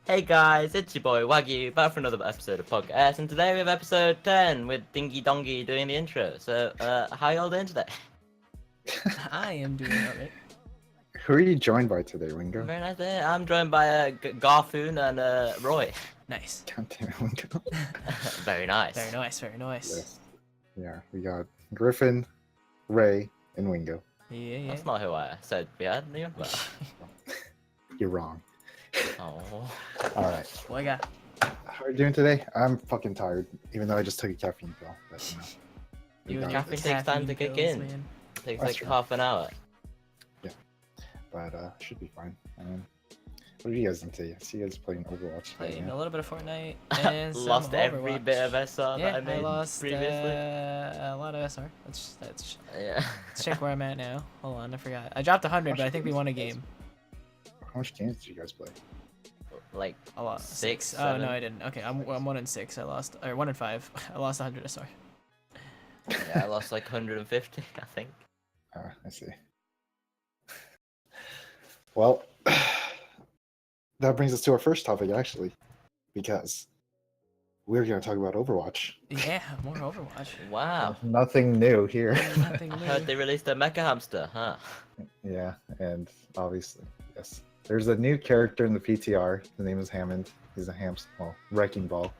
Hey guys, it's your boy Wagyu, back for another episode of PodcaS, and today we have episode 10 with Dingy Dongy doing the intro. So, how y'all doing today? I am doing alright. Who are you joined by today, Wingo? Very nice day. I'm joined by Garfoon and Roy. Nice. God damn it, Wingo. Very nice. Very nice, very nice. Yes. Yeah, we got Gryphon, Ray, and Wingo. Yeah. That's not who I said we had. But... You're wrong. Oh. Alright. What I got? How are you doing today? I'm fucking tired, even though I just took a caffeine pill. But, You we and got caffeine it. takes time to kick in. Man. It takes That's like true. half an hour. But should be fine. What are you guys into? I see you guys playing Overwatch. Playing a little bit of Fortnite and some Lost every Overwatch. bit of SR Yeah, that I made lost previously. a lot of SR. Let's Yeah. check where I'm at now. Hold on, I forgot. I dropped 100, but I think we won a game. How much games did you guys play? Like A lot. 6, Oh 7. no, I didn't. Okay, I'm 1-6. I lost, or 1-5. I lost 100 SR. Yeah, I lost like 150, I think. I see. Well, that brings us to our first topic, actually, because we're going to talk about Overwatch. Yeah, more Overwatch. Wow. Nothing new here. Nothing I heard they new. released a mecha hamster, huh? Yeah, and obviously, yes. There's a new character in the PTR. His name is Hammond. He's a hamster, well, Wrecking Ball.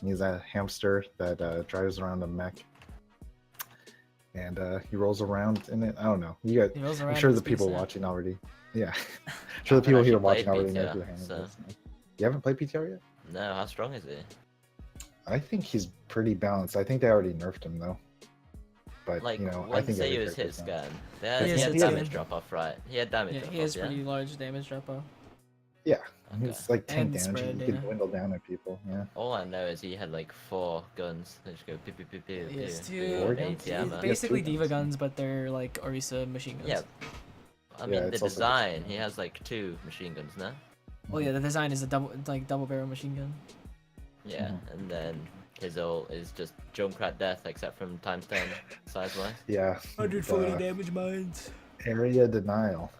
He's a hamster that drives around a mech. And he rolls around in it. I don't know. You got. He rolls I'm around sure in the space people now. watching already. Yeah. I'm sure the haven't people here actually watching played already know PTR, who Hammond so- is. You haven't played PTR yet? No, how strong is he? I think he's pretty balanced. I think they already nerfed him though. But Like, you know, I when think say every he was hit character's balanced. scan. He He is had hit damage scan. drop off, right? He had damage Yeah, drop he off, has yeah? pretty large damage drop off. Yeah, Okay. it's like tank And damage. spread, You yeah. can dwindle down at people. Yeah. All I know is he had like 4 guns. They just go pew pew pew pew He has pew. two. Four pew, guns? AT ammo. He has Basically two Diva guns. guns, but they're like Orisa machine guns. Yeah. I Yeah, mean, the it's also design, machine he guns. has like 2 machine guns now. Well, yeah, the design is a double barrel machine gun. Yeah, Mhm. and then his ult is just Junkrat death, except from times 10 size-wise. Yeah. 140 the damage mines. area denial.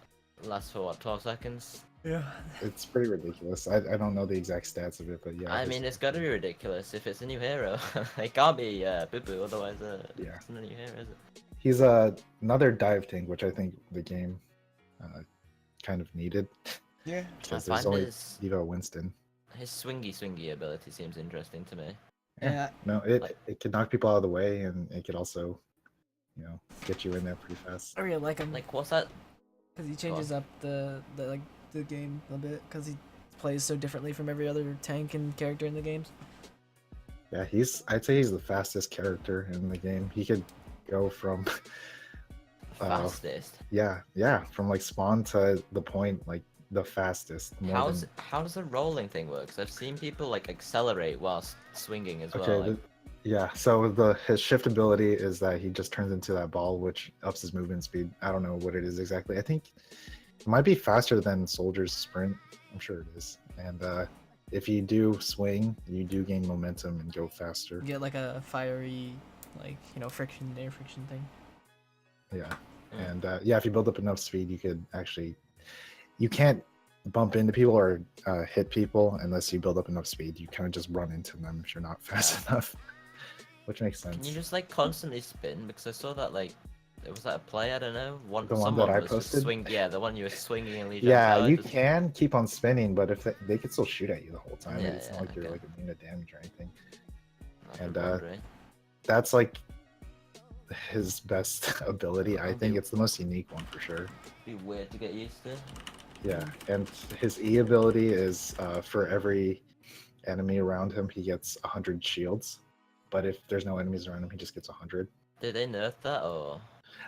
Lasts for what, 12 seconds? Yeah. It's pretty ridiculous. I don't know the exact stats of it, but yeah. I his- mean, it's gotta be ridiculous if it's a new hero. It can't be Boo Boo, otherwise Yeah. it's not a new hero, is it? he's another dive tank, which I think the game kind of needed. Yeah. I Because find there's only his Winston. swingy ability seems interesting to me. Yeah. No, it Like- it can knock people out of the way, and it could also, you know, get you in there pretty fast. I really like him Like, what's that? because he changes up the game a bit because he plays so differently from every other tank and character in the games. Yeah, I'd say he's the fastest character in the game. He could go from Fastest. yeah, from like spawn to the point like the fastest. More How does the rolling thing work? 'Cause I've seen people like accelerate whilst swinging as than, well. okay, Like, yeah. So his shift ability is that he just turns into that ball, which ups his movement speed. I don't know what it is exactly. I think it might be faster than Soldier's sprint. I'm sure it is. And if you do swing, you do gain momentum and go faster. You get like a fiery, like friction, air friction thing. Yeah. Mm. And yeah, if you build up enough speed, you could actually. You can't bump into people or hit people unless you build up enough speed. You kind of just run into them if you're not fast enough, which makes sense. can you just like constantly spin? Because I saw that like, was that a play? I don't know. The one someone that I was just posted? swing. Yeah, the one you were swinging and Yeah, you can keep on spinning, but if they could still shoot at you the whole time, Yeah, it's not yeah, like you're okay. like immune to damage or anything. And and, That's like his best ability. I think it's the most unique one for sure. be weird to get used to. Yeah, and his E ability is for every enemy around him, he gets 100 shields. But if there's no enemies around him, he just gets 100. Did they nerf that or?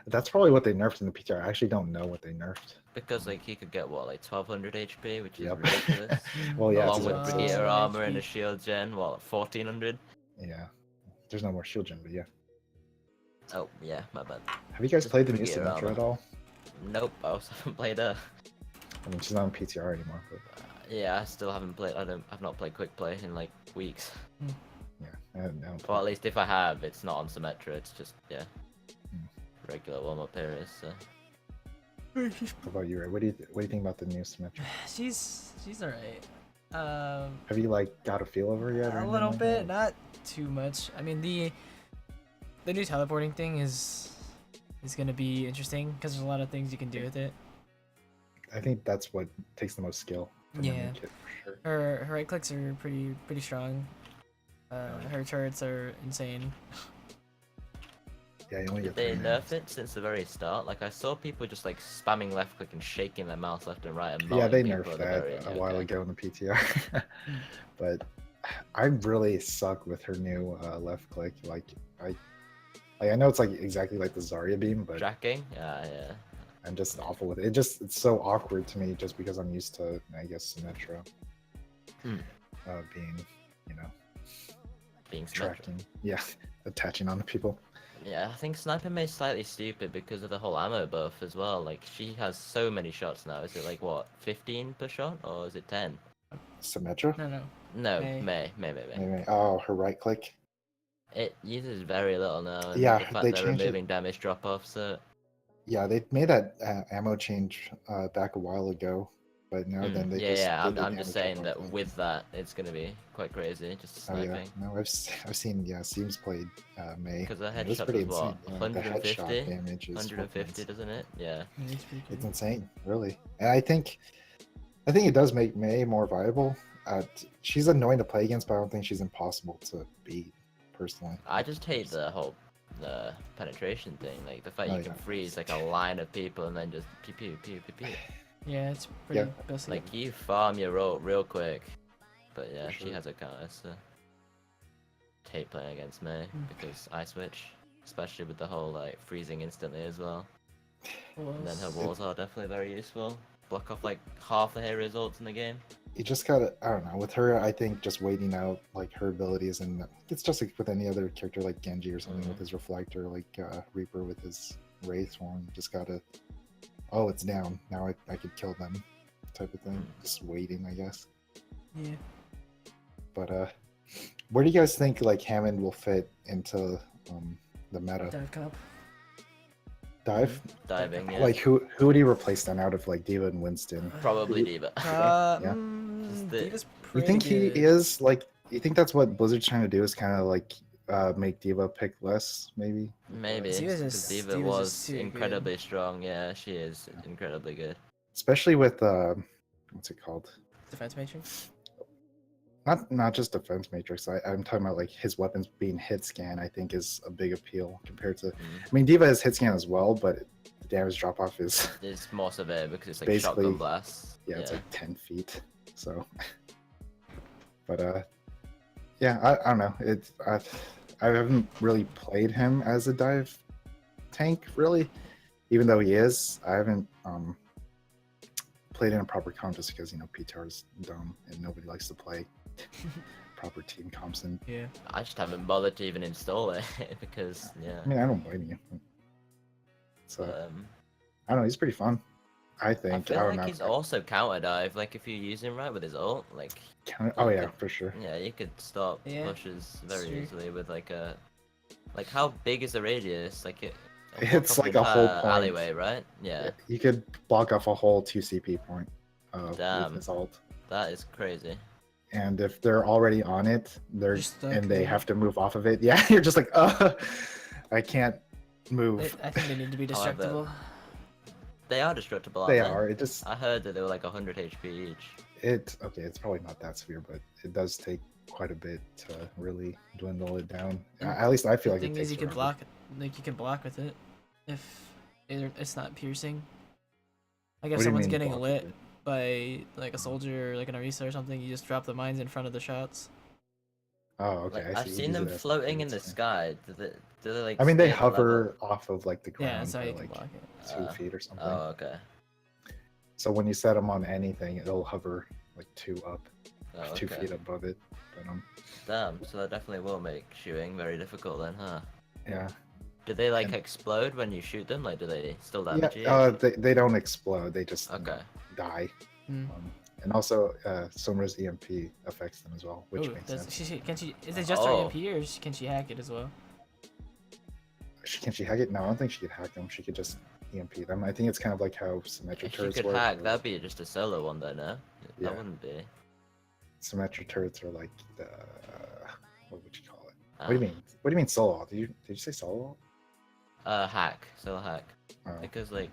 That's probably what they nerfed in the PTR. I actually don't know what they nerfed. Because like he could get what, like 1200 HP, which is Yep. ridiculous. Well, yeah, Along it's with a- Brigitte armor and a HP. shield gen, what, 1400? Yeah, there's no more shield gen, but yeah. Oh yeah, my bad. Have you guys Just played the new Brigitte Symmetra armor. at all? Nope, I also haven't played her. I mean, she's not on PTR anymore, but Yeah, I still haven't played. I've not played quick play in like weeks. yeah, I don't Well, at least if I have, it's not on Symmetra. It's just yeah, Hmm. regular warm-up areas. So. How about you, Ray? What do you think about the new Symmetra? She's alright. Have you like got a feel of her yet? Or A anything little like bit, that? not too much. I mean, the new teleporting thing is gonna be interesting because there's a lot of things you can do with it. I think that's what takes the most skill from a new Yeah. kit for sure. Her right clicks are pretty strong. Her turrets are insane. Yeah, you only Did get they 3 nerf minutes. it since the very start? Like I saw people just like spamming left click and shaking their mouse left and right and Yeah, they mowing people nerfed at the that very end. a while Okay. ago in the PTR. But I really suck with her new left click. I know it's like exactly like the Zarya beam, but Tracking? Yeah. I'm just awful with it. It's so awkward to me just because I'm used to, I guess, Symmetra being, you know, Being symmetric. tracking. Yeah, attaching onto people. Yeah, I think Sniper May's slightly stupid because of the whole ammo buff as well. Like she has so many shots now. Is it like what, 15 per shot or is it 10? Symmetra? No. No, May. Maybe. Oh, her right click. It uses very little now, and Yeah, the fact they they're changed it. removing damage drop off, so Yeah, they made that ammo change back a while ago, but now then they just yeah. did the I'm just damage saying drop that thing. with that, it's gonna be quite crazy, just Oh yeah, sniping. no, I've seen Seams played May. Because the and it was headshot pretty was what, insane. The 150? headshot damage is 150, fucking doesn't it? Yeah. It's pretty It's good. insane, really. And I think it does make May more viable. She's annoying to play against, but I don't think she's impossible to beat, personally. I just hate the whole penetration thing, like the fact Oh, you can yeah. freeze like a line of people and then just pew pew pew pew pew. Yeah, it's pretty Yeah. basic. Like you farm your ult real quick, but yeah, For she sure. has a counter, so hate playing against me because I switch, especially with the whole like freezing instantly as well. And then her walls are definitely very useful. Block off like half the hero's ults in the game. You just gotta, I don't know, with her, I think just waiting out like her abilities, and it's just like with any other character like Genji or something with his reflector, like Reaper with his Wraith one. Just gotta, oh, it's down. Now I could kill them, type of thing. Just waiting, I guess. Yeah. But where do you guys think like Hammond will fit into the meta? Dive cup. Dive? Diving, yeah. Like who would he replace then out of like Diva and Winston? Probably Diva. Yeah. Just the- Diva's You pretty think he good. is like? You think that's what Blizzard's trying to do? Is kind of like make Diva pick less, maybe? Maybe. Diva's 'Cause just- Diva Diva's was just too good. incredibly strong. Yeah, she is incredibly good. Especially with what's it called? Defense matrix. Not just defense matrix. I'm talking about like his weapons being hit scan. I think is a big appeal compared to. I mean, Diva is hit scan as well, but the damage drop off is It's more severe because it's like Basically, shotgun blasts. yeah, it's like 10 feet. So, but yeah, I don't know. I haven't really played him as a dive tank really, even though he is. I haven't played in a proper comp just because PTR is dumb and nobody likes to play proper team comps. And Yeah. I just haven't bothered to even install it because yeah. I mean, I don't blame you. So But, I don't know. He's pretty fun. I I think. feel I don't like know. he's also counter dive. Like if you use him right with his ult, like Oh you yeah, could- for sure. yeah, you could stop Yeah, pushes very true. easily with like a. Like how big is the radius? Like it. It's block off like the a whole entire point. alleyway, right? Yeah. You could block off a whole 2 CP point Damn. with his ult. That is crazy. And if they're already on it, You're stuck and they there. have to move off of it. Yeah, you're just like, I can't move. I think they need to be However, destructible. They are destructible. They Aren't are. It just I heard that they were like 100 HP each. okay. It's probably not that severe, but it does take quite a bit to really dwindle it down. At least I feel The like it thing takes is, you can forever. block it. Like you can block with it, if it's not piercing. Like if What do you someone's mean getting block with lit it? by like a soldier, or like an Arisa or something, you just drop the mines in front of the shots. Oh, okay. Like, I I've see. You seen use them it as floating in the targets, yeah. sky. Do they like? I mean, they stay at the level? hover off of like the ground Yeah, that's how for you can like block it. 2 feet or something. Oh, okay. So when you set them on anything, it'll hover like 2 up, Oh, 2 okay. feet above it. But Damn. So that definitely will make shooting very difficult then, huh? yeah. Do they like And- explode when you shoot them? Like, do they still Yeah, damage you? they don't explode. They just Okay. die. Hmm. And also, Somra's EMP affects them as well, which Ooh, makes does, sense. can she? Is it just her Oh. EMP or can she hack it as well? Can she hack it? No, I don't think she could hack them. She could just EMP them. I think it's kind of like how symmetric If you turrets could work. hack, where- that'd be just a solo one, though, no? Yeah. That wouldn't be. symmetric turrets are like what would you call it? Ah. What do you mean? What do you mean solo? Did you say solo? Hack. Still hack. Oh. Because like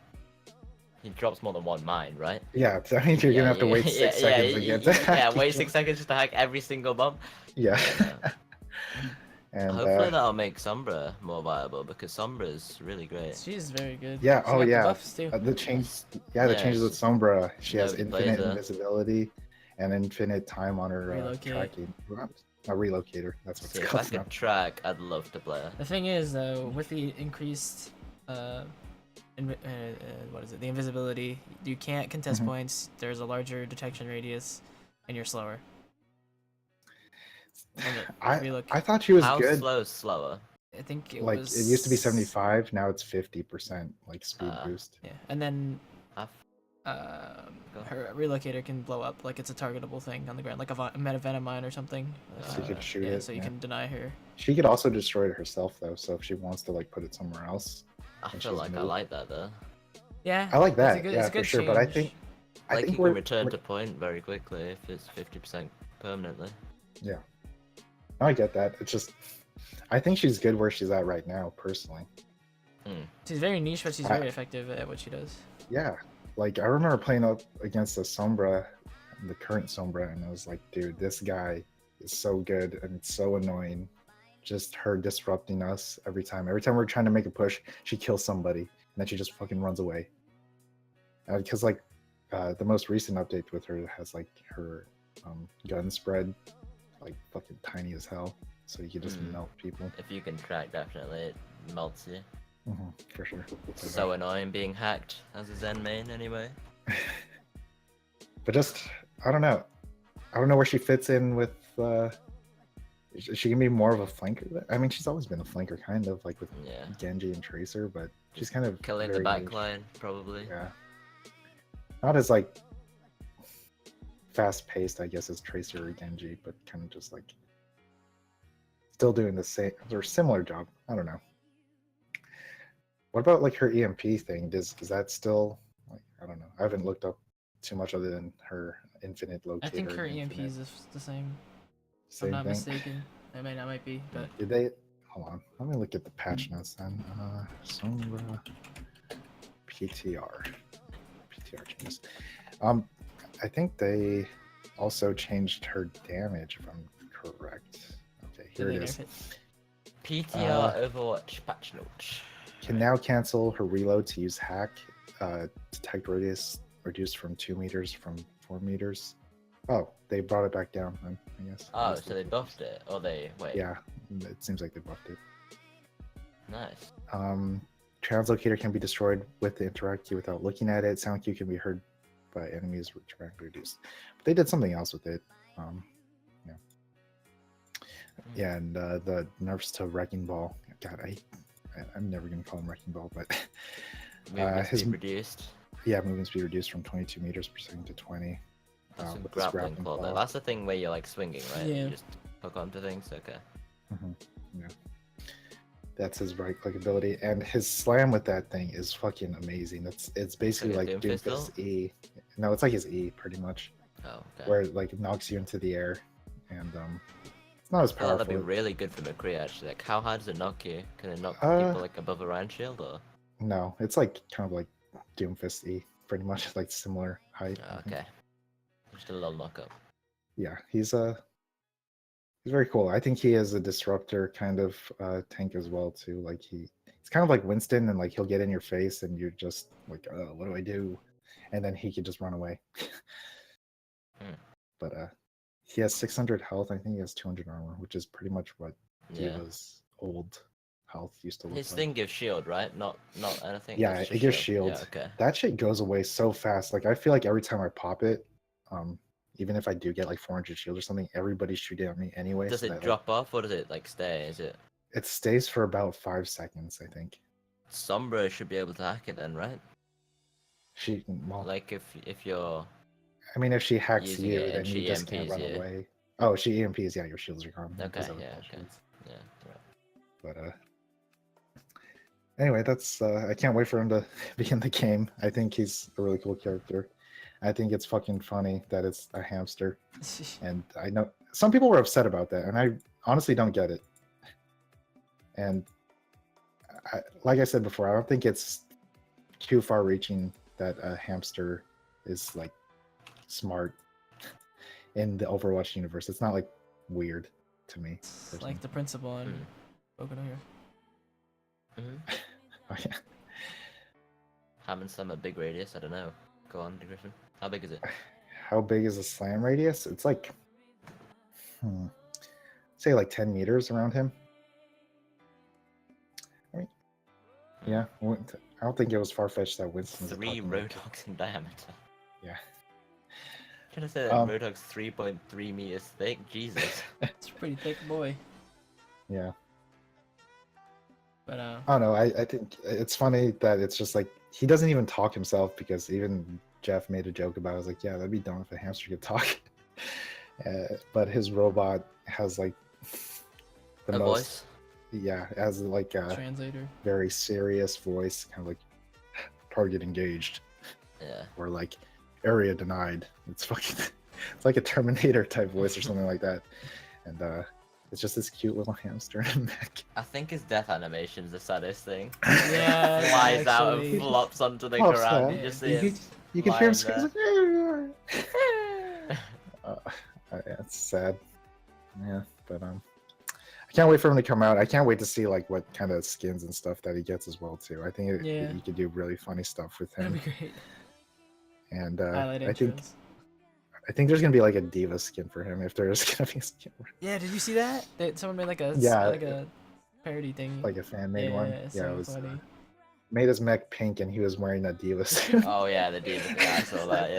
he drops more than one mine, right? Yeah, that means you're gonna have to wait 6 seconds again. Yeah, wait 6 seconds just to hack every single bomb. Yeah. Yeah. And Hopefully that'll make Sombra more viable because Sombra's really great. She's very good. yeah, She oh got the yeah. buffs too. The change, the changes with Sombra. She has Nobody plays infinite her. invisibility and infinite time on her Relocate. tracking. A relocator. That's what See, it's if I called now. could track, I'd love to play her. The thing is, though, with the increased, what is it? The invisibility. You can't contest Mhm. points. There's a larger detection radius, and you're slower. And I thought she was How good. slow is slower? I think it Like was. it used to be 75, now it's 50% like speed boost. Yeah, and then I've- her relocator can blow up like it's a targetable thing on the ground, like a meta mine or something. So you could shoot yeah, it. so you can deny her. She could also destroy it herself though, so if she wants to like put it somewhere else. I and feel she's like I moved. like that though. Yeah, I like it's a that, good- yeah, it's a for good sure. But I change. think Like you we're, can return we're- to point very quickly if it's 50% permanently. Yeah, I get that. It's just I think she's good where she's at right now, personally. She's very niche, but she's very effective at what she does. Yeah, like I remember playing up against the Sombra, the current Sombra, and I was like, dude, this guy is so good and it's so annoying. Just her disrupting us every time. Every time we're trying to make a push, she kills somebody, and then she just fucking runs away. Because like the most recent update with her has like her gun spread like fucking tiny as hell, so you can just melt people. If you can track, definitely it melts you. For sure. So annoying being hacked as a Zen main anyway. But just I don't know where she fits in with she can be more of a flanker. I mean, she's always been a flanker kind of like with Genji and Tracer, but she's kind of killing the very back niche. line probably. Yeah, not as like fast paced I guess as Tracer or Genji, but kind of just like still doing the same or similar job. I don't know. What about like her EMP thing? Is that still like I don't know. I haven't looked up too much other than her infinite locator. I think her and EMP infinite- is the same. If Same I'm not thing. mistaken. It might be, but Did they? Hold on. Let me look at the patch notes then. Sombra PTR changes. I think they also changed her damage if I'm correct. Okay, here it is. PTR Overwatch patch notes. Can now cancel her reload to use hack. Detect radius reduced from 2 meters from 4 meters. Oh, they brought it back down, then, I guess. Oh, so they buffed it, or they wait. Yeah, it seems like they buffed it. Nice. Translocator can be destroyed with the interact key without looking at it. Sound cue can be heard by enemies, which are reduced. But they did something else with it. Yeah, and the nerfs to Wrecking Ball. God, I'm never gonna call him Wrecking Ball, but Movement his speed reduced. Yeah, movement speed reduced from 22 meters per second to 20. That's a With this grappling claw though. That's the thing where you're like swinging, right? Yeah. You just hook onto things. Okay. Yeah, that's his right click ability, and his slam with that thing is fucking amazing. It's basically Like like a Doom Fist Doomfist E. No, it's like his E pretty much, Oh, okay. where it like knocks you into the air, and it's not as I feel like powerful. that'd be really good for McCree actually. Like, how hard does it knock you? Can it knock people like above a round shield or? No, it's like kind of like Doomfist E, pretty much like similar height. Oh, okay. Just a little knock up. Yeah, he's very cool. I think he is a disruptor kind of tank as well too. Like he's kind of like Winston, and like he'll get in your face, and you're just like, oh, what do I do? And then he could just run away. But he has 600 health. I think he has 200 armor, which is pretty much what Diva's old health used to look His like. thing gives shield, right? Not anything. Yeah, it's it just gives shield. Yeah, okay. That shit goes away so fast. Like I feel like every time I pop it, even if I do get like 400 shield or something, everybody's shooting at me anyway. Does so it that, drop off or does it like stay? Is it? It stays for about 5 seconds, I think. Sombra should be able to hack it then, right? Well, Like if you're. I mean, if she hacks using you, it then and you she just can't EMPs run you. away. Oh, she EMPs, yeah, your shields are gone. Okay, because of yeah, the okay. shields. Yeah, right. But anyway, that's I can't wait for him to be in the game. I think he's a really cool character. I think it's fucking funny that it's a hamster. And I know some people were upset about that, and I honestly don't get it. And like I said before, I don't think it's too far reaching that a hamster is like smart in the Overwatch universe. It's not like weird to me. It's like the principal on Boku no Hero. Oh, yeah. Having some a big radius, I don't know. Go on, Gryphon. How big is it? How big is the slam radius? It's like, say like 10 meters around him. I mean, yeah, I don't think it was far-fetched that Winston. 3 Roadhogs in diameter. Yeah. Should I say that Roadhog's 3.3 meters thick? Jesus. It's a pretty thick boy. Yeah. But I don't know. I think it's funny that it's just like he doesn't even talk himself, because even Jeff made a joke about it. I was like, yeah, that'd be dumb if a hamster could talk. But his robot has like the voice? Yeah, has like a translator. Very serious voice, kind of like target engaged. Yeah. Or like area denied. It's like a Terminator type voice or something like that. And it's just this cute little hamster in a mech. I think his death animation's the saddest thing. Yeah. Flies out and flops onto the ground. You just see him. You can hear him scream like, yeah, it's sad. Yeah, but I can't wait for him to come out. I can't wait to see like what kind of skins and stuff that he gets as well too. I think you could do really funny stuff with him. That'd be great. And I think there's gonna be like a diva skin for him, if there's gonna be a skin. Yeah, did you see that? That someone made like a parody thing. Like a fan made one. Yeah, it was funny. Made his mech pink and he was wearing a diva suit. Oh yeah, the diva. Yeah, I saw that.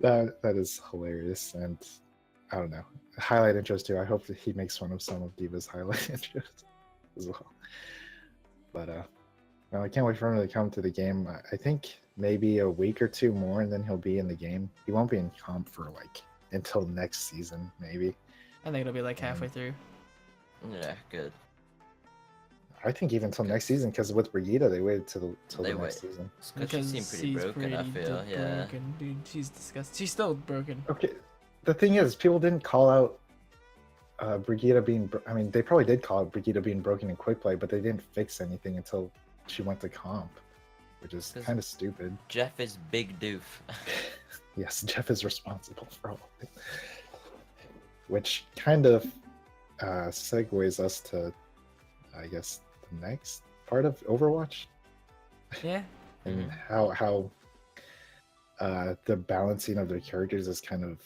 Yeah. that is hilarious, and I don't know. Highlight intros too. I hope that he makes fun of some of Diva's highlight intros as well. But I can't wait for him to come to the game. I think maybe a week or two more, and then he'll be in the game. He won't be in comp for like until next season, maybe. I think it'll be like halfway through. Yeah, good. I think even until next season, because with Brigitte, they waited till the next season. Because she seemed pretty broken, I feel. Yeah. Broken. Dude, she's disgusting. She's still broken. Okay. The thing is, people didn't call out Brigitte being. I mean, they probably did call out Brigitte being broken in quick play, but they didn't fix anything until she went to comp, which is kind of stupid. Jeff is big doof. Yes, Jeff is responsible for all of it. Which kind of segues us to, I guess, the next part of Overwatch. Yeah. And how the balancing of their characters is kind of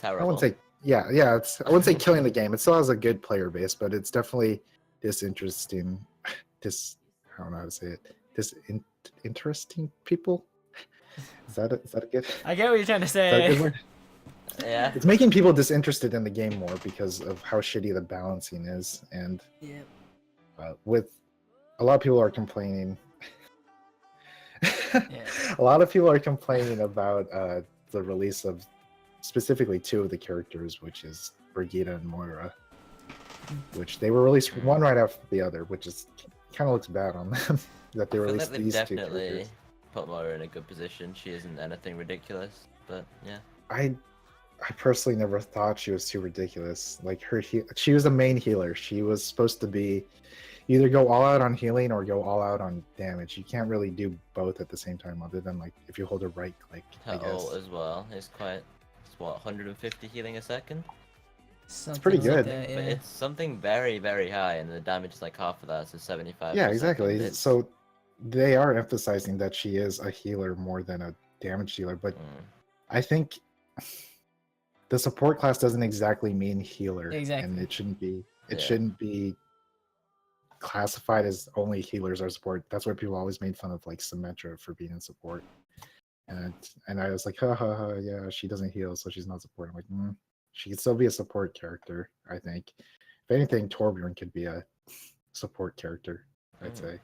terrible. I wouldn't say I wouldn't say killing the game. It still has a good player base, but it's definitely disinteresting. I don't know how to say it. Interesting people. Is that a good? I get what you're trying to say. Is that a good word? Yeah. It's making people disinterested in the game more because of how shitty the balancing is, and with a lot of people are complaining. A lot of people are complaining about the release of specifically two of the characters, which is Brigitte and Moira, which they were released one right after the other, which is kind of looks bad on them that they released these two characters. Definitely put Moira in a good position. She isn't anything ridiculous, but yeah. I personally never thought she was too ridiculous. Like she was the main healer. She was supposed to be either go all out on healing or go all out on damage. You can't really do both at the same time, other than like if you hold a right click. Her ult as well is it's what 150 healing a second. It's pretty good. Like that, But it's something very, very high, and the damage is like half of that, so 75. Yeah, exactly. So they are emphasizing that she is a healer more than a damage dealer, but I think the support class doesn't exactly mean healer, and it shouldn't be. It shouldn't be classified as only healers are support. That's why people always made fun of like Symmetra for being in support, and I was like, yeah, she doesn't heal, so she's not support. I'm like, she could still be a support character. I think, if anything, Torbjorn could be a support character. I'd say.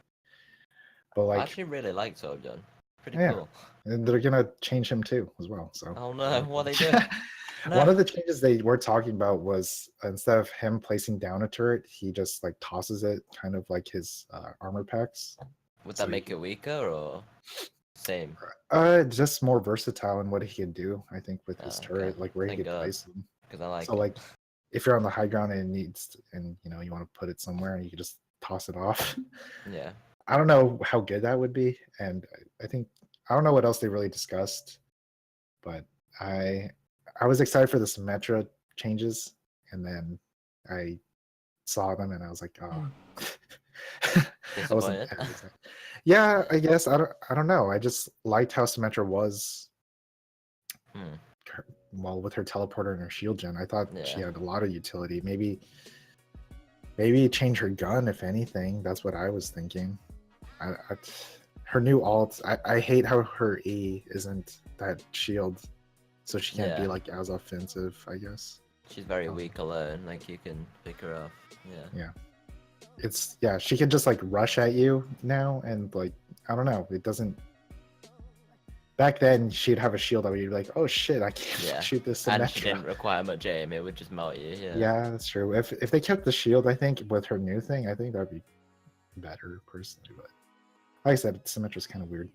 But like, I actually really like Torbjorn. Pretty cool. And they're gonna change him too as well. So. Oh no, what are they doing? No. One of the changes they were talking about was instead of him placing down a turret, he just like tosses it, kind of like his armor packs. Would that make it weaker or Same. Just more versatile in what he can do. I think with his turret, Okay. like where he Thank could God. place them. Because I like So it. like, if you're on the high ground and it needs, and you want to put it somewhere, you can just toss it off. Yeah. I don't know how good that would be, and I think I don't know what else they really discussed, but I was excited for the Symmetra changes, and then I saw them and I was like, oh, I wasn't Disappointed. as excited. Yeah, I guess I don't know. I just liked how Symmetra was. Hmm. Well, with her teleporter and her shield gen, I thought she Yeah. had a lot of utility. Maybe change her gun, if anything. That's what I was thinking. Her new alt, I hate how her E isn't that shield, so she can't be Yeah. like as offensive, I guess. She's very weak alone. Like you can pick her up. Yeah. Yeah, she can just like rush at you now, and like I don't know, it doesn't. Back then, she'd have a shield that would be like, oh shit, I can't Yeah. shoot this And she Symmetra. didn't require much aim. It would just melt you. Yeah. Yeah, that's true. If they kept the shield, I think with her new thing, I think that'd be better personally. But like I said, Symmetra's kind of weird.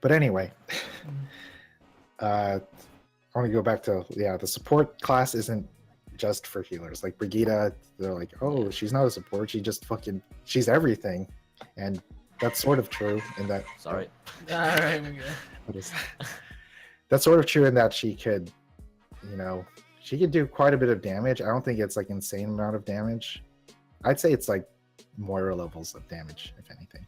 But anyway, I want to go back to the support class isn't just for healers. Like Brigitte, they're like, oh, she's not a support. She's everything, and that's sort of true in that. Sorry. All right, we go. That's sort of true in that she could do quite a bit of damage. I don't think it's like insane amount of damage. I'd say it's like Moira levels of damage, if anything.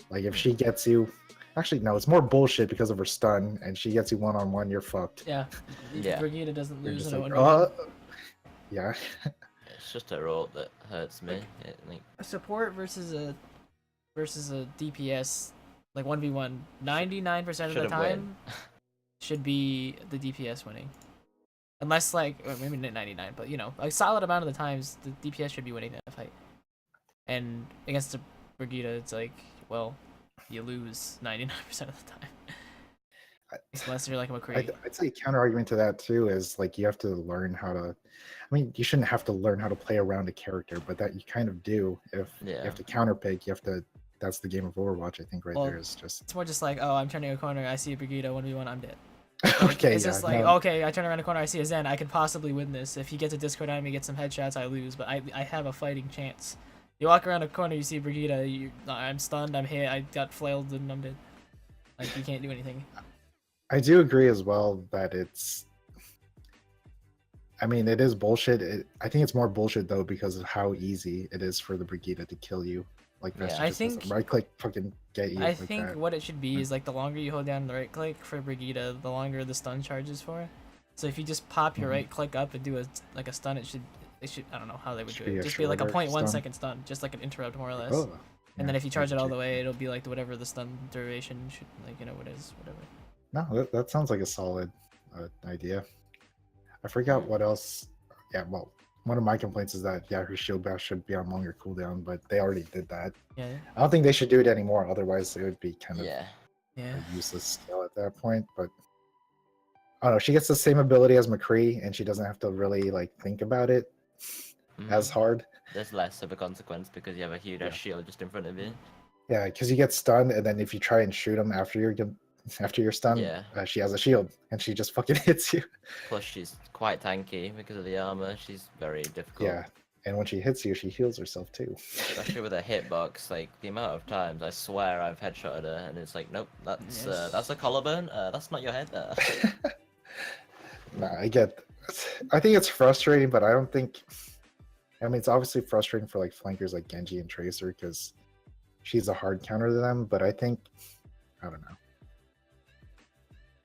Like if she gets you, actually no, it's more bullshit because of her stun, and she gets you one-on-one, you're fucked. Yeah. Yeah. Brigitte doesn't You're lose just in a like, one-on-one. yeah. It's just her ult that hurts me. A support versus a DPS, like 1v1, 99% of the Shouldn't time win. should be the DPS winning. Unless like, or maybe not 99, but a solid amount of the times the DPS should be winning that fight. And against the Brigitte, it's like, well, you lose 99% of the time. Unless you're like a McCree. I'd say a counter argument to that too is like you have to learn how to. I mean, you shouldn't have to learn how to play around a character, but that you kind of do. If you have to counter pick, you have to. That's the game of Overwatch, I think, there is just. It's more just like, oh, I'm turning a corner, I see a Brigitte 1v1, I'm dead. Okay, it's just like, okay, I turn around the corner, I see a Zen, I could possibly win this. If he gets a Discord on me, get some headshots, I lose, but I have a fighting chance. You walk around a corner, you see Brigitte, I'm stunned, I'm hit, I got flailed, and I'm dead. Like, you can't do anything. I do agree as well that it's. I mean, it is bullshit. I think it's more bullshit though because of how easy it is for the Brigitte to kill you. Like, Yeah. I think right click fucking get you. I think what it should be is like the longer you hold down the right click for Brigitte, the longer the stun charges for. So if you just pop your right click up and do a stun, it should I don't know how they would do it. Just be like a 0.1 second stun, just like an interrupt more or less. Oh, and then if you charge it all the way, it'll be like whatever the stun duration should what is whatever. No, that sounds like a solid idea. I forgot what else. Yeah, well, one of my complaints is that her shield bash should be on longer cooldown, but they already did that. Yeah. I don't think they should do it anymore. Otherwise, it would be kind of Yeah. a useless skill at that point. But I don't know. She gets the same ability as McCree, and she doesn't have to really like think about it as hard. There's less of a consequence because you have a huge shield just in front of you. Yeah, because you get stunned, and then if you try and shoot him after you're stunned, she has a shield, and she just fucking hits you. Plus, she's quite tanky because of the armor. She's very difficult. Yeah, and when she hits you, she heals herself too. Especially with a hitbox, like the amount of times I swear I've headshotted her, and it's like, nope, that's a collarbone. That's not your head. Nah, I think it's frustrating, but I don't think. I mean, it's obviously frustrating for like flankers like Genji and Tracer because she's a hard counter to them. But I think, I don't know.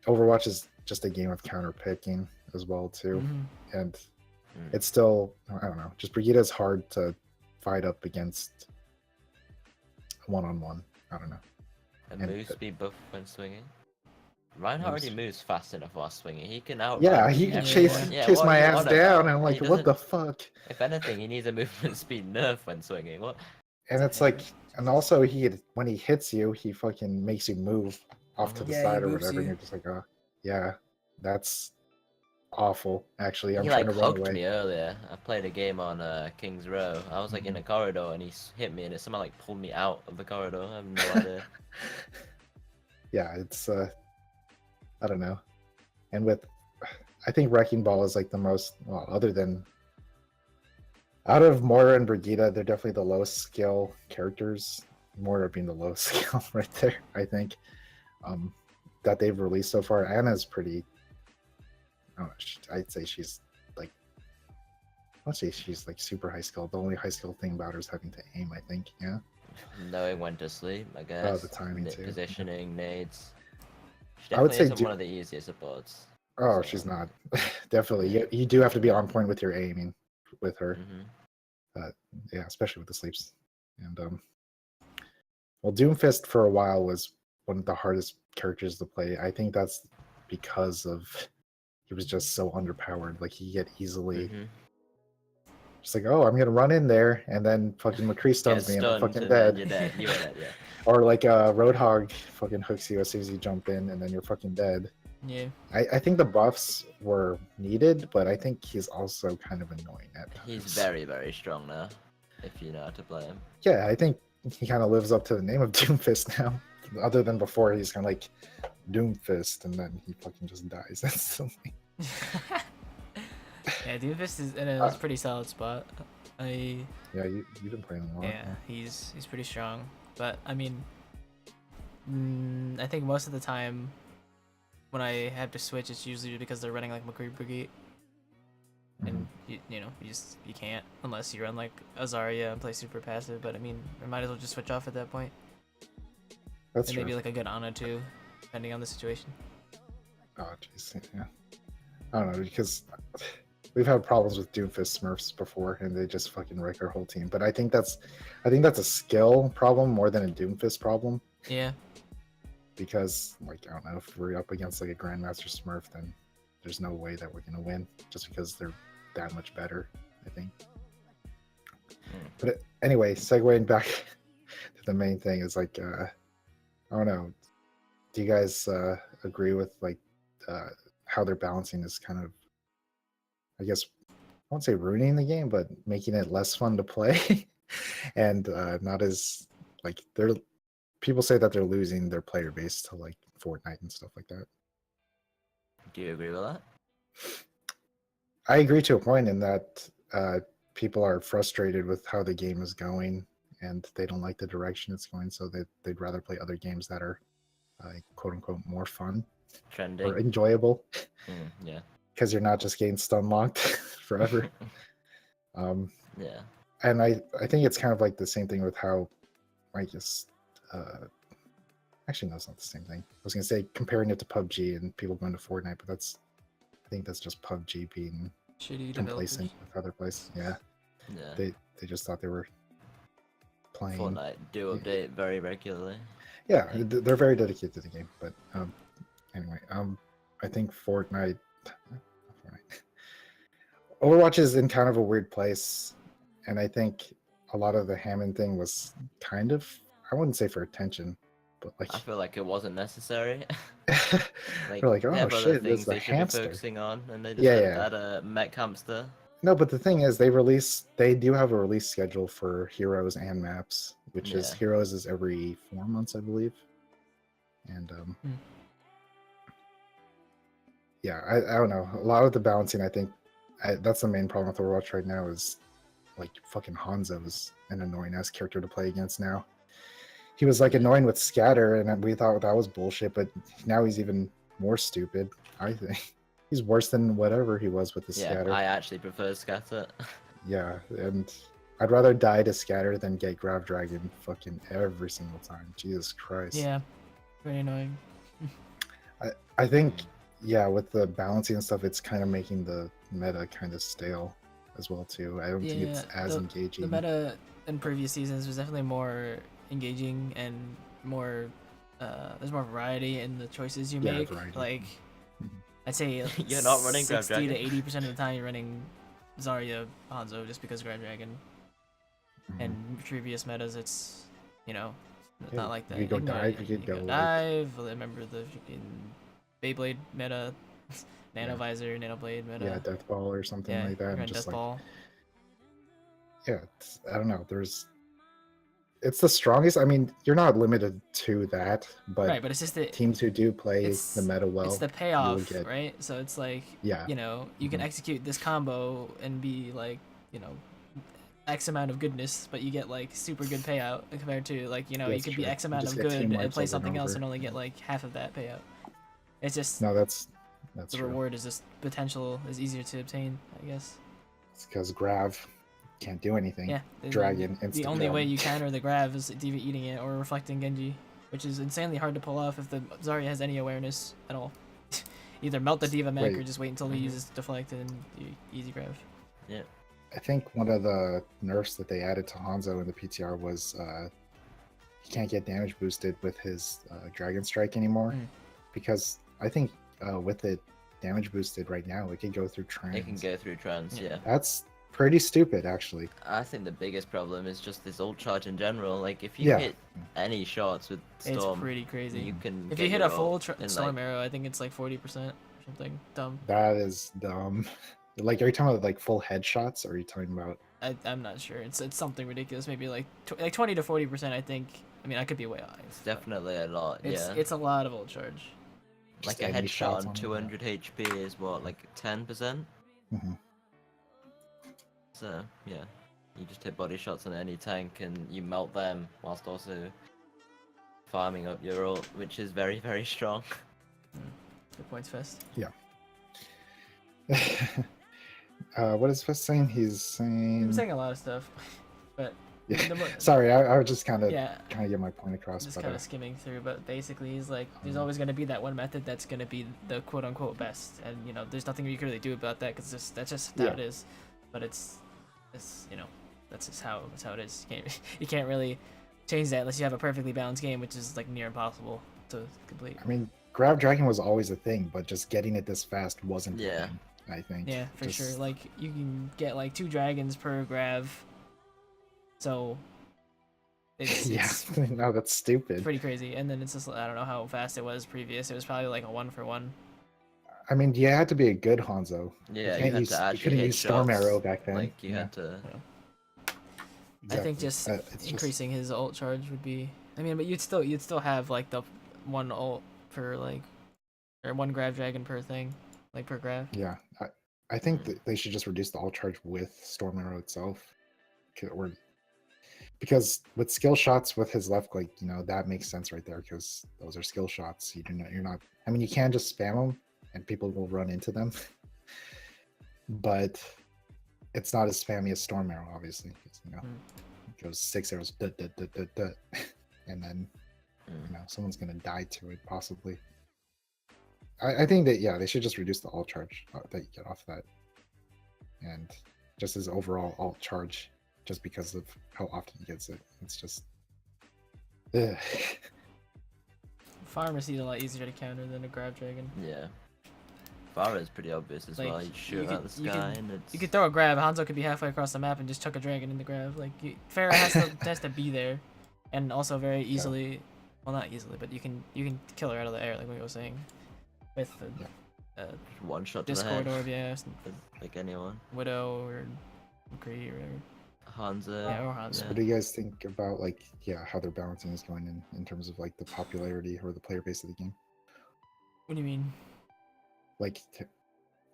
Overwatch is just a game of counter picking as well too, and it's still, I don't know. Just Brigitte is hard to fight up against one-on-one. I don't know. And moves speed buff when swinging. Reinhardt already moves fast enough while swinging. He can out. Yeah, he can chase my ass down, and I'm like, what the fuck? If anything, he needs a movement speed nerf when swinging. What? And it's like, and also when he hits you, he fucking makes you move off to the side or whatever, and you're just like, oh, yeah, that's awful. Actually, I'm He trying like to run hugged away. me earlier. I played a game on King's Row. I was like in a corridor and he hit me and it somehow like pulled me out of the corridor. I have no idea. Yeah, it's I don't know. And with, I think Wrecking Ball is like the most, well, other than out of Moira and Brigitte, they're definitely the lowest skill characters. Moira being the lowest skill right there, I think, that they've released so far. Anna's pretty. Oh, I'd say she's like, I'd say she's like super high skill. The only high skill thing about her is having to aim. I think, yeah. Knowing when to sleep, I guess. Oh, the timing too. Positioning, nades. She I would definitely say isn't one of the easiest supports. Oh, So, she's not. Definitely, you do have to be on point with your aiming with her. Yeah, especially with the sleeps. And well, Doomfist for a while was one of the hardest characters to play. I think that's because of he was just so underpowered. Like he get easily just like, oh, I'm gonna run in there, and then fucking McCree stuns me, and I'm fucking dead. You're dead. You're dead. Yeah. Or like Roadhog fucking hooks you as soon as you jump in, and then you're fucking dead. Yeah. I think the buffs were needed, but I think he's also kind of annoying at times. He's very, very strong now, if you know how to play him. Yeah, I think he kind of lives up to the name of Doomfist now. Other than before, he's kind of like Doomfist, and then he fucking just dies. That's something. Yeah, Doomfist is in a pretty solid spot. Yeah, you've been playing a lot. Yeah, he's pretty strong. But I mean, I think most of the time when I have to switch, it's usually because they're running like McCree Brigade, and you can't unless you run like Azaria and play super passive. But I mean, I might as well just switch off at that point. That's and true. maybe like a good Ana too, depending on the situation. Oh jeez, yeah. I don't know, because we've had problems with Doomfist Smurfs before, and they just fucking wreck our whole team. But I think that's a skill problem more than a Doomfist problem. Yeah. Because like I don't know, if we're up against like a Grandmaster Smurf, then there's no way that we're gonna win just because they're that much better, I think. But anyway, segueing back to the main thing is like I don't know. Do you guys agree with like how they're balancing is kind of, I guess, I won't say ruining the game, but making it less fun to play and not as like people say that they're losing their player base to like Fortnite and stuff like that. Do you agree with that? I agree to a point in that people are frustrated with how the game is going and they don't like the direction it's going, so they'd rather play other games that are quote unquote more fun, trending, or enjoyable. Yeah. Because you're not just getting stun locked forever. Yeah. And I think it's kind of like the same thing with how I guess actually no, it's not the same thing. I was gonna say comparing it to PUBG and people going to Fortnite, but I think that's just PUBG being shitty complacent with other places. Yeah. They just thought they were playing Fortnite do update very regularly. Yeah, they're very dedicated to the game. But anyway, I think Fortnite Overwatch is in kind of a weird place, and I think a lot of the Hammond thing was kind of, I wouldn't say for attention, but like I feel like it wasn't necessary. Like, they're like, oh they have shit, other things the they should hamster. be focusing on, and they just Yeah, that mech hamster. No, but the thing is, they do have a release schedule for Heroes and Maps, which is Heroes is every 4 months, I believe, and yeah, I don't know. A lot of the balancing, I think, that's the main problem with Overwatch right now is like fucking Hanzo is an annoying ass character to play against now. He was like annoying with Scatter, and we thought that was bullshit, but now he's even more stupid. I think he's worse than whatever he was with the Scatter. I actually prefer Scatter. Yeah, and I'd rather die to Scatter than get Grav Dragon fucking every single time. Jesus Christ. Yeah, very annoying. I think, yeah, with the balancing and stuff, it's kind of making the meta kind of stale as well too. I don't think it's as engaging. The meta in previous seasons was definitely more engaging and more there's more variety in the choices you make. Variety. Like I'd say you're not running 60 to 80% of the time you're running Zarya Hanzo just because Grand Dragon. And previous metas it's not like that. You go dive, you could go dive. I remember the freaking Beyblade meta Nano Yeah. Visor, Nano Blade meta. Yeah, Death Ball or something Yeah, like that. you're And on just Death like, Ball. yeah, I don't know. It's the strongest. I mean, you're not limited to that, but Right, but it's just the teams who do play the meta well, it's the you will payoff, get. right? So it's like, Yeah. you know, you can Mhm. execute this combo and be like, you know, X amount of goodness, but you get like super good payout compared to like, you know, you That's could be true. X You amount just of get good team and wipes play over and something else over. and only get like half of that payout. It's just No, that's the true. reward is just potential is easier to obtain, I guess. It's because Grav can't do anything. Yeah, Dragon the instant only grab. way you counter the Grav is either eating it or reflecting Genji, which is insanely hard to pull off if the Zarya has any awareness at all. Either melt the Diva mech or Wait. just wait until he uses deflect and you easy Grav. Yeah. I think one of the nerfs that they added to Hanzo in the PTR was he can't get damage boosted with his Dragon Strike anymore, because I think with it damage boosted right now, it can go through trans. It can go through trans, yeah. That's pretty stupid, actually. I think the biggest problem is just this ult charge in general. Like, if you hit any shots with Storm, it's pretty crazy. you can If get you hit your a full ult in, Storm arrow, I think it's like 40% or something dumb. That is dumb. Like, are you talking about like full headshots, or are you talking about? I'm not sure. It's something ridiculous. Maybe like 20 to 40%. I think. I mean, I could be way off. It's definitely a lot. It's a lot of ult charge. Like Just a any headshot shots on on it, 200 HP is what, like 10%? Mm-hmm. So yeah, you just hit body shots on any tank and you melt them whilst also farming up your ult, which is very, very strong. Good points fest. Yeah. What is Fest saying? He's saying. I'm saying a lot of stuff, but yeah. Sorry, I was just kind of trying to get my point across. Just kind of skimming through, but basically he's like, there's always going to be that one method that's going to be the quote unquote best, and you know, there's nothing you can really do about that because that's just how it is. But it's you know, that's how it is. You can't really change that unless you have a perfectly balanced game, which is like near impossible to complete. I mean, Grav Dragon was always a thing, but just getting it this fast wasn't. Yeah. The thing, I think. Yeah, for sure. Like you can get like 2 dragons per Grav, so it's no, that's stupid. pretty crazy. And then it's just I don't know how fast it was previous. It was probably like a 1-for-1. I mean, you had to be a good Hanzo. Yeah, you had to actually couldn't hit use Storm shots. Arrow back then. Like you had to. Exactly. I think just increasing his ult charge would be. I mean, but you'd still have like the 1 ult per like, or 1 Grav Dragon per thing, like per Grav. Yeah, I think that they should just reduce the ult charge with Storm Arrow itself, or because with skill shots with his left click, you know, that makes sense right there because those are skill shots. You're not. I mean, you can just spam them and people will run into them, but it's not as spammy as Storm Arrow, obviously. You know, it goes 6 arrows, and then you know someone's gonna die to it possibly. I think that they should just reduce the ult charge that you get off that, and just his overall ult charge, just because of how often he gets it. It's just. Ugh. Pharmacy is a lot easier to counter than a Grav Dragon. Yeah. Pharah is pretty obvious as well. You shoot out the sky and it's. You could throw a Grav. Hanzo could be halfway across the map and just chuck a dragon in the Grav. Like Pharah has to be there, and also very easily. Well, not easily, but you can kill her out of the air, like we were saying. With the one shot Discord to the head. orb, yeah. Like anyone. Widow or McCree or whatever. Hanzo. Yeah, or Hanzo. So what do you guys think about how their balancing is going in terms of like the popularity or the player base of the game? What do you mean? Like,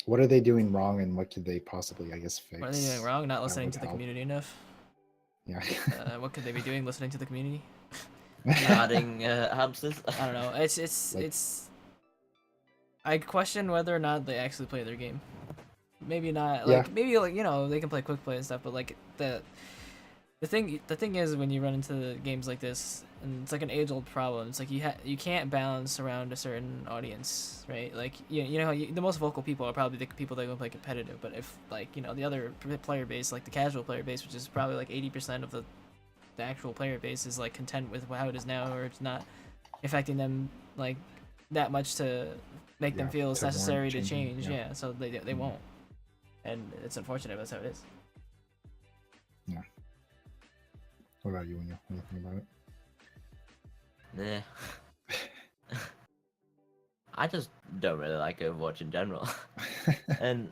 what are they doing wrong and what could they possibly, I guess, fix? What are they doing wrong? Not listening to the community enough. Yeah. What could they be doing? Listening to the community? Adding hamsters. I don't know. It's. I question whether or not they actually play their game. Maybe not. Like maybe you know they can play quick play and stuff, but like the thing is when you run into games like this, and it's like an age-old problem. It's like you can't balance around a certain audience, right? Like you know the most vocal people are probably the people that go play competitive. But if like you know the other player base, like the casual player base, which is probably like 80% of the actual player base, is like content with how it is now, or it's not affecting them like that much to make them feel it's necessary to change. Yeah, so they won't, and it's unfortunate. That's how it is. Yeah. What about you, Wingo? What do you think about it? Yeah. I just don't really like Overwatch in general. And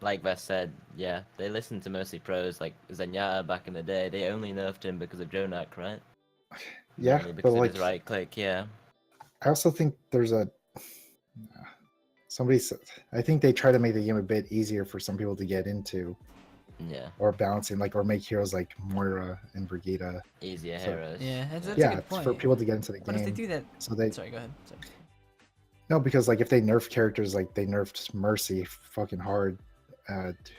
like Beth said, yeah, they listen to mostly pros. Like Zenyatta back in the day, they only nerfed him because of Jonak, right? Yeah, Mainly but because of like, his right click, yeah. I also think there's a somebody said, I think they try to make the game a bit easier for some people to get into, Yeah, or balancing, like, or make heroes like Moira and Brigida. easier So- heroes. Yeah, that's a Yeah, good it's point. for people to get into the But if they game. do that, So they sorry, go ahead. Sorry. no, because like if they nerf characters, like they nerfed Mercy fucking hard,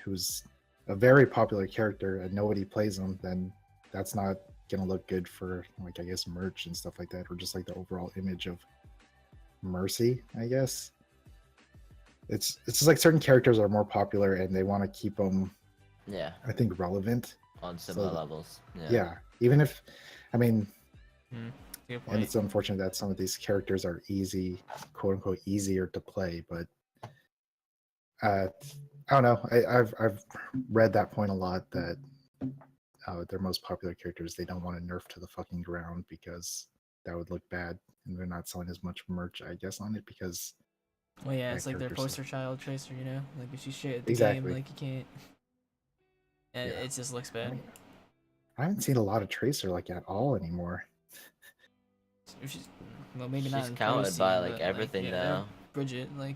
who's a very popular character and nobody plays him, then that's not gonna look good for, like, I guess merch and stuff like that, or just like the overall image of Mercy, I guess. It's just like certain characters are more popular and they want to keep them, Yeah, I think, relevant. on similar So, levels. Yeah, even if, I mean, Good and point. it's unfortunate that some of these characters are easy, quote unquote, easier to play, but I don't know. I've read that point a lot, that their most popular characters, they don't want to nerf to the fucking ground because that would look bad, and they're not selling as much merch, I guess, on it because Well, yeah, that it's like their character's poster child Tracer, you know? Like, if you shit at the Exactly. game, like, you can't. And Yeah. it just looks I bad. mean, I haven't seen a lot of Tracer like at all anymore. If she's, well, maybe not She's in counted pro scene, by but, like everything yeah, now. Bridget, like,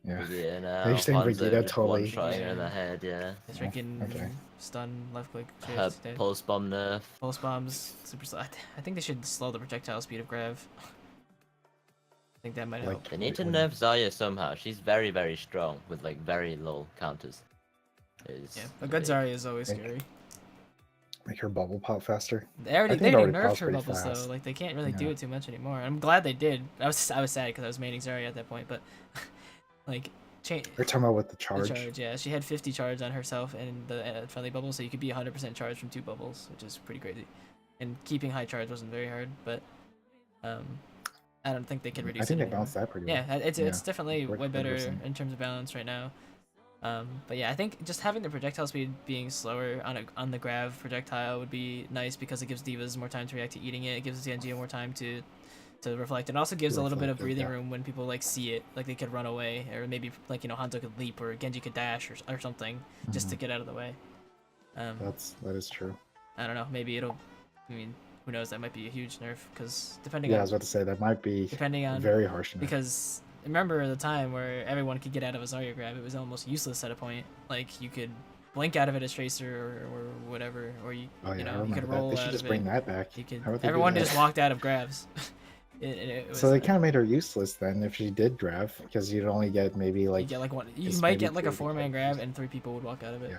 Yeah, Brigida now. They just think Hanzo Brigida just totally- one-shotting her in Yeah. the head, yeah. it's Oh, freaking okay. stun, left click, Her shift, dead. pulse bomb nerf. Pulse bombs, super slow. I think they should slow the projectile speed of Grav. I think that might Like- help. They need to When- nerf Zarya somehow. She's very, very strong with like very low counters. Yeah, a good Zarya is always Like, scary. Make her bubble pop faster. They already think it already nerfed pops her pretty bubbles fast. though. Like they can't really do Yeah. it too much anymore. I'm glad they did. I was sad because I was maining Zarya at that point, but like change. You're talking about with the The charge. charge, yeah. She had 50 charge on herself and the friendly bubble, so you could be 100% charged from 2 bubbles, which is pretty crazy. And keeping high charge wasn't very hard, but I don't think they could reduce I think it they anymore. balanced that pretty well. Yeah, it's Yeah, definitely worked way better 100%. in terms of balance right now. But yeah, I think just having the projectile speed being slower on the grav projectile would be nice because it gives divas more time to react to eating it. It gives Genji more time to reflect. It also gives a little bit of Reflect it, breathing yeah. room when people like see it, like they could run away, or maybe like Hanzo could leap, or Genji could dash, or something, just to get out of the way. That is true. I don't know. Maybe it'll. I mean, who knows? That might be a huge nerf because depending Yeah, I on was about to say that might be depending on very harsh. because remember the time where everyone could get out of a Zarya grab, it was almost useless at a point. Like you could blink out of it as Tracer or whatever, or you Oh yeah, I you remember could that. roll They out should just of bring it. that back. You could. How would they do Everyone that? just walked out of grabs. It was, So they kind of made her useless then if she did grab, because you'd only get maybe you like get like one. You just might maybe get like a 3 4-man grab characters. and 3 people would walk out of it. Yeah.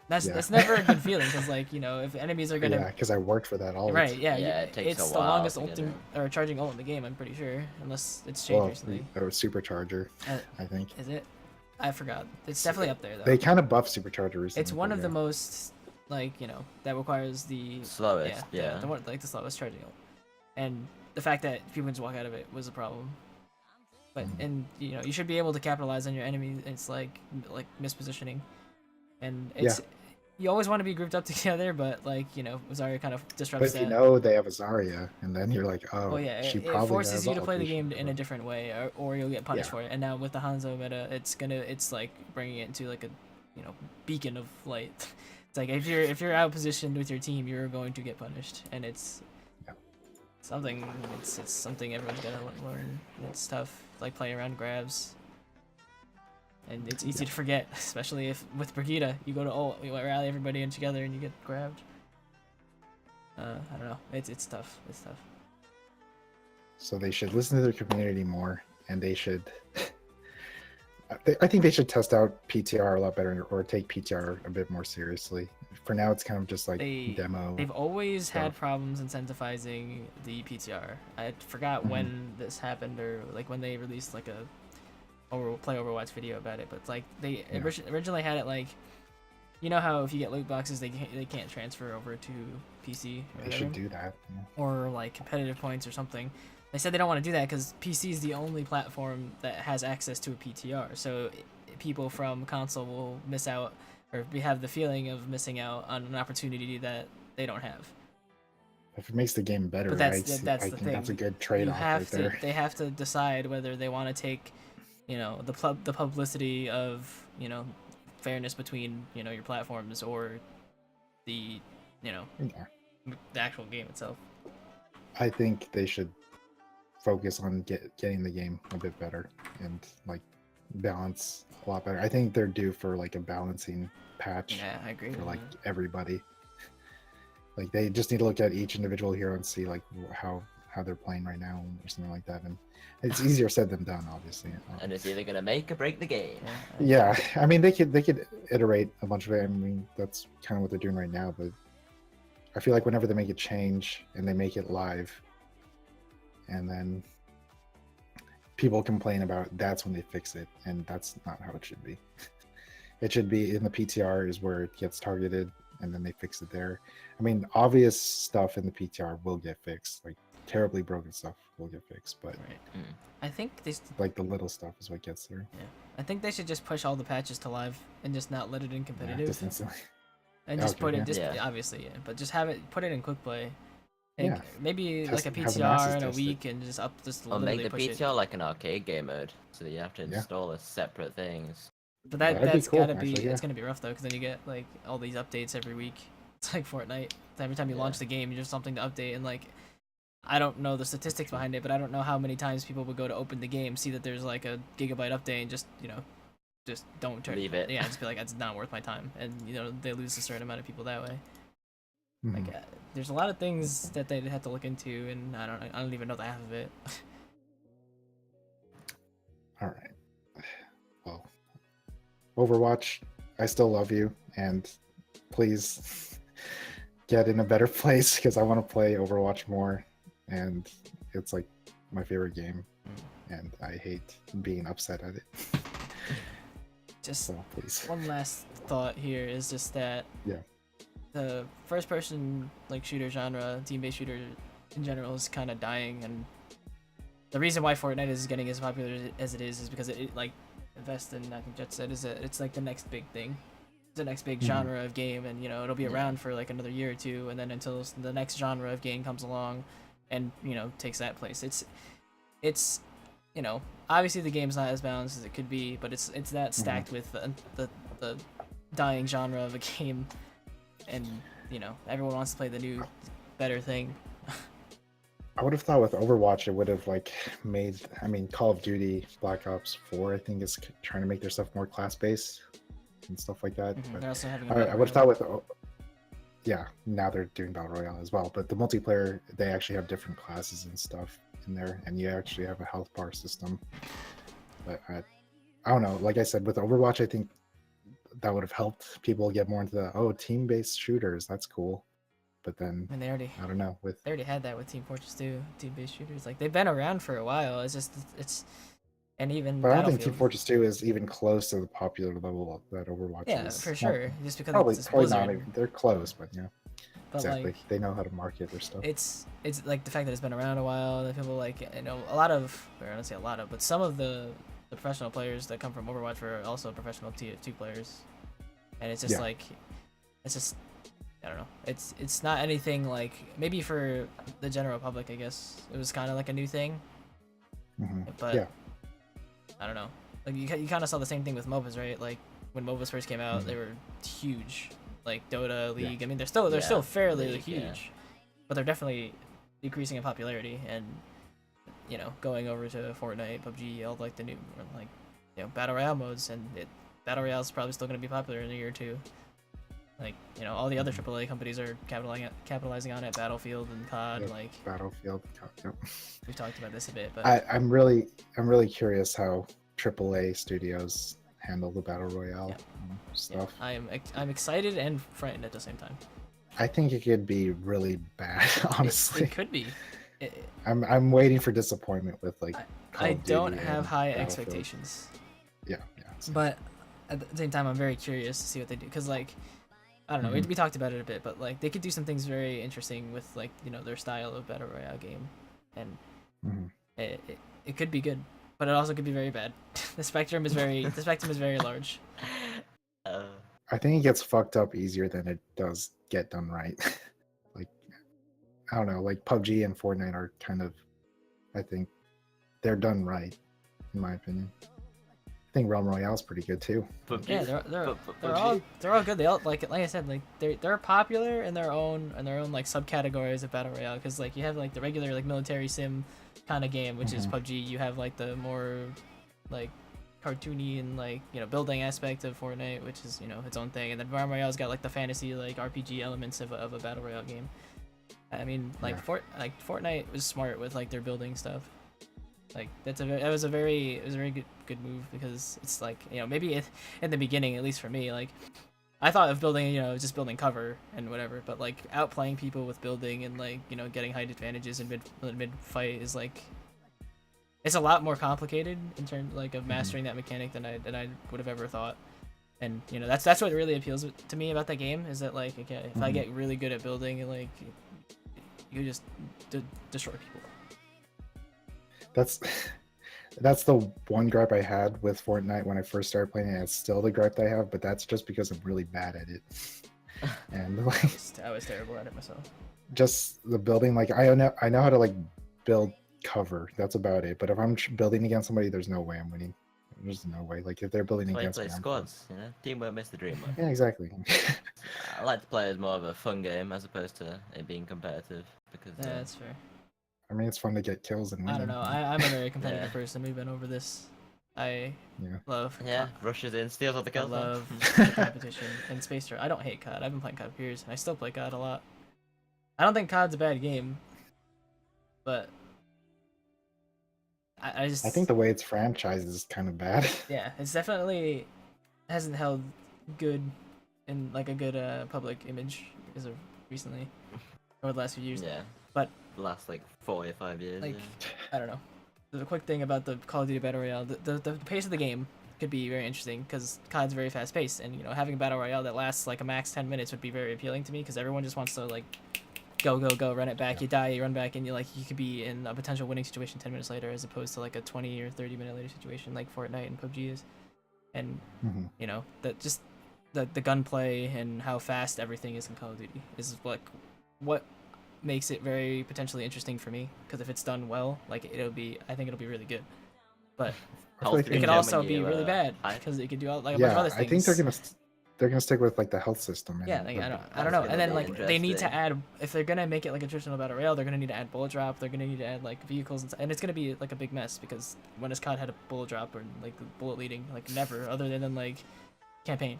That's Yeah. that's never a good feeling because like if enemies are gonna yeah, because I worked for that all. right yeah, Yeah, it takes it's a the while longest to get ultimate or charging ult in the game, I'm pretty sure, unless it's changed Well, recently. or supercharger, Uh, I think. Is it? I forgot. It's definitely up there though. They kind of buffed supercharger recently. It's one but of the yeah. most that requires the Slowest, yeah. the one like the slowest charging ult, and the fact that people can just walk out of it was a problem. But and you should be able to capitalize on your enemy. It's like mispositioning, and it's you always want to be grouped up together, but Zarya kind of But disrupts if you that. know they have a Zarya, and then you're like, oh, Well, yeah, she it probably forces has you to ult, play the we should game give in her- a different way, or you'll get punished Yeah. for it. And now with the Hanzo meta, it's like bringing it into like a beacon of light. It's like if you're out positioned with your team, you're going to get punished, and it's something. It's something everyone's gotta learn. It's tough, like playing around grabs, and it's easy to forget, especially if with Brigida you go to ult, you rally everybody in together, and you get grabbed. I don't know. It's tough. It's tough. So they should listen to their community more, and they should. I think they should test out PTR a lot better, or take PTR a bit more seriously. For now, it's kind of just like demo. They've always had stuff. problems incentivizing the PTR. I forgot when this happened, or like when they released like a play Overwatch video about it. But it's like they Yeah. originally had it like, how if you get loot boxes, they can't transfer over to PC. Or They whatever. should do that. Yeah. Or like competitive points or something. They said they don't want to do that because PC is the only platform that has access to a PTR. So people from console will miss out, or have the feeling of missing out on an opportunity that they don't have. If it makes the game better, But that's I the think that's a thing. good You trade-off have right to. there. They have to decide whether they want to take, the publicity of fairness between your platforms or the you know Yeah. the actual game itself. I think they should focus on getting the game a bit better and like balance a lot better. I think they're due for like a balancing patch Yeah, I agree. for like everybody. Like they just need to look at each individual hero and see like how they're playing right now or something like that. And it's easier said than done, obviously. And it's either gonna make or break the game. Yeah, I mean they could iterate a bunch of it. I mean that's kind of what they're doing right now. But I feel like whenever they make a change and they make it live, and then people complain about it, that's when they fix it, and that's not how it should be. It should be in the PTR is where it gets targeted, and then they fix it there. I mean, obvious stuff in the PTR will get fixed, like terribly broken stuff will get fixed, but right. I think like the little stuff is what gets through. Yeah, I think they should just push all the patches to live and just not let it in competitive. Just instantly. And just put it, yeah. just obviously, but just have it, put it in quick play. And Yeah. maybe Test, like a have the PTR masses in a test week and just just Or literally make the push PTR it. like an arcade game mode, so that you have to install as separate things. But That'd be that's cool, gotta be actually, it's yeah. gonna be rough though, because then you get like all these updates every week. It's like Fortnite. Every time you launch the game, there's something to update, and like I don't know the statistics behind it, but I don't know how many times people would go to open the game, see that there's like a gigabyte update, and just just don't turn Leave it. Yeah, just be like, it's not worth my time, and they lose a certain amount of people that way. Mhm. Like there's a lot of things that they'd have to look into, and I don't even know the half of it. All right. Well, Overwatch, I still love you, and please get in a better place because I want to play Overwatch more, and it's like my favorite game, and I hate being upset at it. Just So please. one last thought here is just that Yeah. the first-person like shooter genre, team-based shooter in general, is kind of dying, and the reason why Fortnite is getting as popular as it is because it like invests in, I think Jet said, it's like the next big thing. It's the next big genre of game, and it'll be around for like another year or two, and then until the next genre of game comes along and takes that place. It's obviously the game's not as balanced as it could be, but it's that stacked with the dying genre of a game, and everyone wants to play the new better thing. I would have thought with Overwatch it would have like made. I mean, Call of Duty Black Ops 4, I think, is trying to make their stuff more class-based and stuff like that. But They're also having I would have thought with now they're doing Battle Royale as well, but the multiplayer, they actually have different classes and stuff in there, and you actually have a health bar system. But I don't know, like I said, with Overwatch, I think that would have helped people get more into the team-based shooters. That's cool. But then I mean, I don't know, they already had that with Team Fortress 2, team-based shooters. Like they've been around for a while. And even but I don't think Battlefield. Team Fortress 2 is even close to the popular level that Overwatch Yeah, is. for sure. Just because Probably it's not Blizzard. even, they're close, but yeah. But Exactly. like, They know how to market their stuff. it's like the fact that it's been around a while, that people like, a lot of, or I don't say a lot of, but some of the professional players that come from Overwatch are also professional TF2 players, and it's just like, it's just, I don't know, it's not anything like, maybe for the general public, I guess it was kind of like a new thing, but yeah. I don't know, like you kind of saw the same thing with MOBAs, right? Like when MOBAs first came out, they were huge. Like Dota, League. I mean, they're still fairly League, huge, but they're definitely decreasing in popularity, and going over to Fortnite, PUBG, all like the new battle royale modes, and battle royale is probably still going to be popular in a year or two. Like all the other AAA companies are capitalizing on it, Battlefield and COD. Like Battlefield. Yep. We've talked about this a bit, but I'm really curious how AAA studios handle the battle royale stuff. Yeah, I'm excited and frightened at the same time. I think it could be really bad, honestly. It could be. I'm waiting for disappointment with like. Call I of Duty don't have and high Battlefield. expectations. Yeah. But at the same time, I'm very curious to see what they do, because like, I don't know, we talked about it a bit, but like they could do some things very interesting with like their style of battle royale game, and it could be good, but it also could be very bad. The spectrum is very large. I think it gets fucked up easier than it does get done right. Like I don't know, like PUBG and Fortnite are kind of, I think they're done right, in my opinion. I think Realm Royale's pretty good too. Yeah, they're all good. They all like I said, like they're popular in their own like subcategories of battle royale. Because like you have like the regular like military sim kind of game, which is PUBG. You have like the more like cartoony and like building aspect of Fortnite, which is its own thing. And then Realm Royale's got like the fantasy like RPG elements of a battle royale game. I mean, like Fortnite was smart with like their building stuff. Like that was a very good move, because it's like maybe in the beginning, at least for me, like I thought of building just building cover and whatever, but like outplaying people with building and like getting height advantages in mid fight is like it's a lot more complicated in terms like of mastering that mechanic than I would have ever thought. And that's what really appeals to me about that game, is that like if I get really good at building, like you just destroy people. That's the one gripe I had with Fortnite when I first started playing it. It's still the gripe I have, but that's just because I'm really bad at it. And like I was terrible at it myself. Just the building, like I know how to like build cover. That's about it. But if I'm building against somebody, there's no way I'm winning. There's no way. Like if they're building against me, squads, teamwork makes the dream work. Yeah, exactly. I like to play as more of a fun game as opposed to it being competitive, because Yeah, that's fair. I mean, it's fun to get kills and win. I don't know. I'm a very competitive person. We've been over this. I love. Rushes in, steals all the kills. I love competition and Space Tour. I don't hate COD. I've been playing COD for years, and I still play COD a lot. I don't think COD's a bad game, but I think the way it's franchised is kind of bad. Yeah, it's definitely hasn't held good in like a good public image as of recently over the last few years. Yeah. But the last like 4 or 5 years. Like I don't know. There's a quick thing about the Call of Duty Battle Royale. The pace of the game could be very interesting, because COD's very fast paced, and having a Battle Royale that lasts like a max 10 minutes would be very appealing to me, because everyone just wants to like go, run it back, you die, you run back, and you could be in a potential winning situation 10 minutes later, as opposed to like a 20 or 30 minute later situation like Fortnite and PUBG is. And that just the gunplay and how fast everything is in Call of Duty is like what makes it very potentially interesting for me, because if it's done well, like I think it'll be really good. But it could also be really bad, because it could do like a bunch of other things. I think they're gonna stick with like the health system. Yeah, like, I don't know. And then like they need to add, if they're gonna make it like a traditional battle royale, they're gonna need to add bullet drop. They're gonna need to add like vehicles and it's gonna be like a big mess, because when has COD had a bullet drop or like bullet leading? Like never, other than like campaign.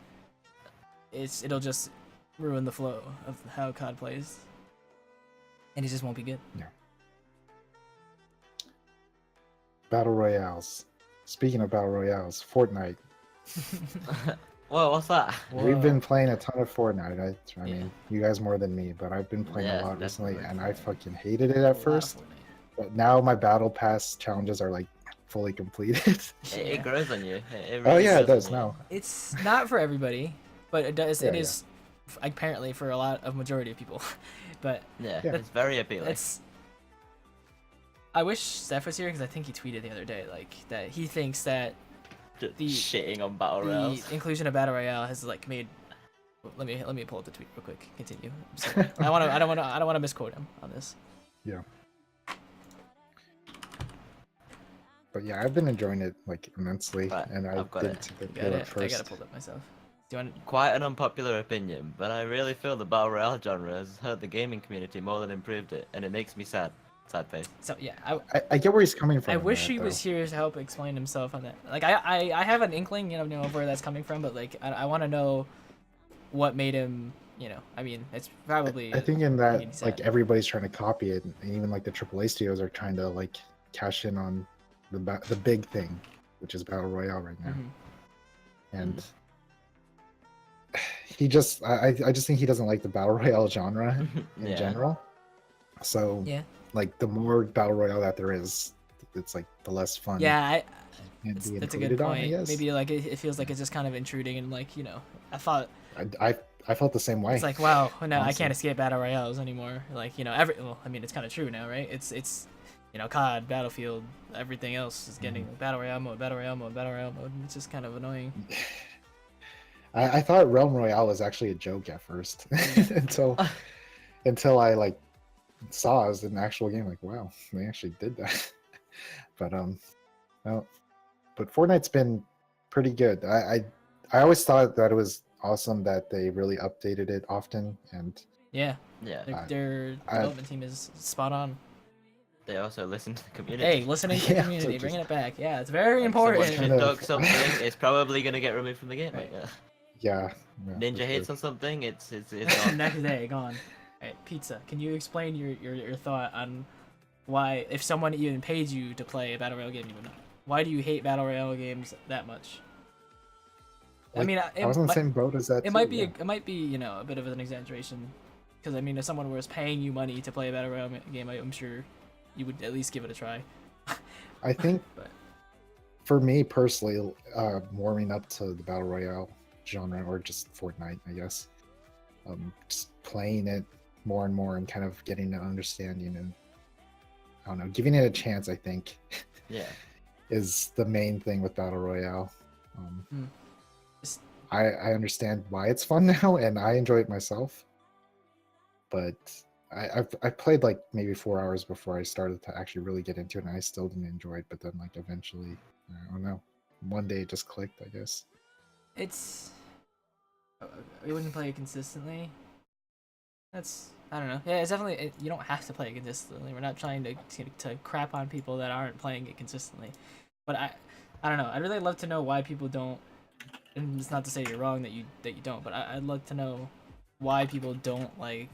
It'll just ruin the flow of how COD plays, and it just won't be good. Yeah. Battle royales. Speaking of battle royales, Fortnite. Whoa, what's that? We've been playing a ton of Fortnite. I mean, you guys more than me, but I've been playing a lot recently, and I fucking hated it at first. But now my battle pass challenges are like fully completed. It grows on you. It does now. It's not for everybody, but it does. It is apparently for a lot of majority of people. But it's very appealing. I wish Steph was here, because I think he tweeted the other day like that he thinks that the shitting on battle royales. The inclusion of battle royale has like made. Let me pull up the tweet real quick. Continue. I don't want to misquote him on this. Yeah. But yeah, I've been enjoying it like immensely, and I didn't think it first. I gotta pull it up myself. Do you want? Quite an unpopular opinion, but I really feel the battle royale genre has hurt the gaming community more than improved it, and it makes me sad. Sad face. So yeah, I get where he's coming from. I wish he was here to help explain himself on that. Like I have an inkling, of where that's coming from, but like I want to know what made him. I mean, it's probably. I think in that like everybody's trying to copy it, and even like the AAA studios are trying to like cash in on the big thing, which is battle royale right now. And he just, I just think he doesn't like the battle royale genre in general. So like the more battle royale that there is, it's like the less fun. Yeah, that's a good point. Maybe like it feels like it's just kind of intruding, and like I thought. I felt the same way. It's like, wow, no, I can't escape battle royales anymore. Like well, I mean, it's kind of true now, right? It's COD, Battlefield, everything else is getting battle royale mode, battle royale mode, battle royale mode. It's just kind of annoying. I thought Realm Royale was actually a joke at first, until I like saw as an actual game, like, wow, they actually did that. But well, but Fortnite's been pretty good. I always thought that it was awesome that they really updated it often, and Yeah, Yeah. their development team is spot on. They also listen to the community. Hey, listening to the Yeah, community, so bringing just- it back. Yeah, it's very Like, important. someone shit talks something, it's probably gonna get removed from the game. Right. Like, yeah, Ninja for hates sure. on something, it's gone. Next day, gone. Alright, Pizza, can you explain your thought on why, if someone even paid you to play a battle royale game, you would not? Why do you hate battle royale games that much? I Like, mean, I was in the same boat as that. it too, might be yeah. it might be, you know, a bit of an exaggeration, because I mean, if someone was paying you money to play a battle royale game, I'm sure you would at least give it a try. I think But for me personally, warming up to the battle royale genre, or just Fortnite, I guess, just playing it more and more and kind of getting an understanding, and I don't know, giving it a chance, I think, Yeah. is the main thing with battle royale. Just- I understand why it's fun now, and I enjoy it myself, but I played like maybe 4 hours before I started to actually really get into it, and I still didn't enjoy it. But then, like, eventually, I don't know, one day it just clicked, I guess. it's we wouldn't play it consistently. That's, I don't know. Yeah, it's definitely, you don't have to play it consistently. We're not trying to crap on people that aren't playing it consistently. But I don't know. I'd really love to know why people don't. And it's not to say you're wrong that you don't, but I'd love to know why people don't like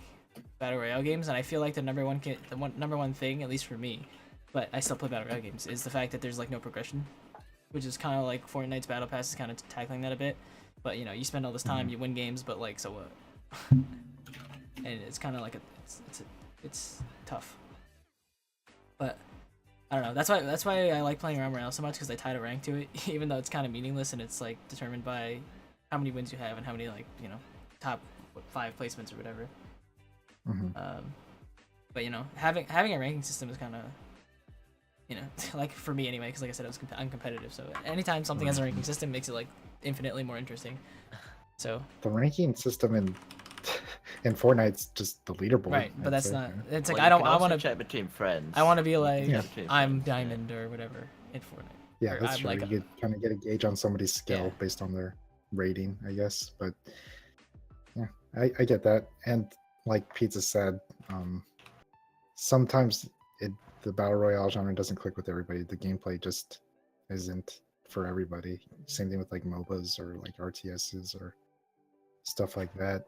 battle royale games. And I feel like the number one thing, at least for me, but I still play battle royale games, is the fact that there's like no progression, which is kind of like Fortnite's battle pass is kind of tackling that a bit. But you know, you spend all this time, you win games, but like, so what? And it's kind of like it's tough. But I don't know. That's why I like playing Realm Royale so much, because I tied a rank to it, even though it's kind of meaningless, and it's like determined by how many wins you have and how many, like, you know, top 5 placements or whatever. But you know, having a ranking system is kind of, you know, like for me anyway, because like I said, I'm competitive, so anytime something has a ranking system, makes it like infinitely more interesting. So The ranking system in Fortnite's just the leaderboard, right, but I'd that's say. not. It's like Well, I you can want also to. check between friends. I want to be You can like, check between I'm friends, yeah. diamond or whatever in Fortnite. Yeah, Or that's I'm true. like You could kind of get a gauge on somebody's skill Yeah. based on their rating, I guess. But yeah, I get that. And like Pizza said, sometimes the battle royale genre doesn't click with everybody. The gameplay just isn't for everybody. Same thing with like MOBAs or like RTSs or stuff like that.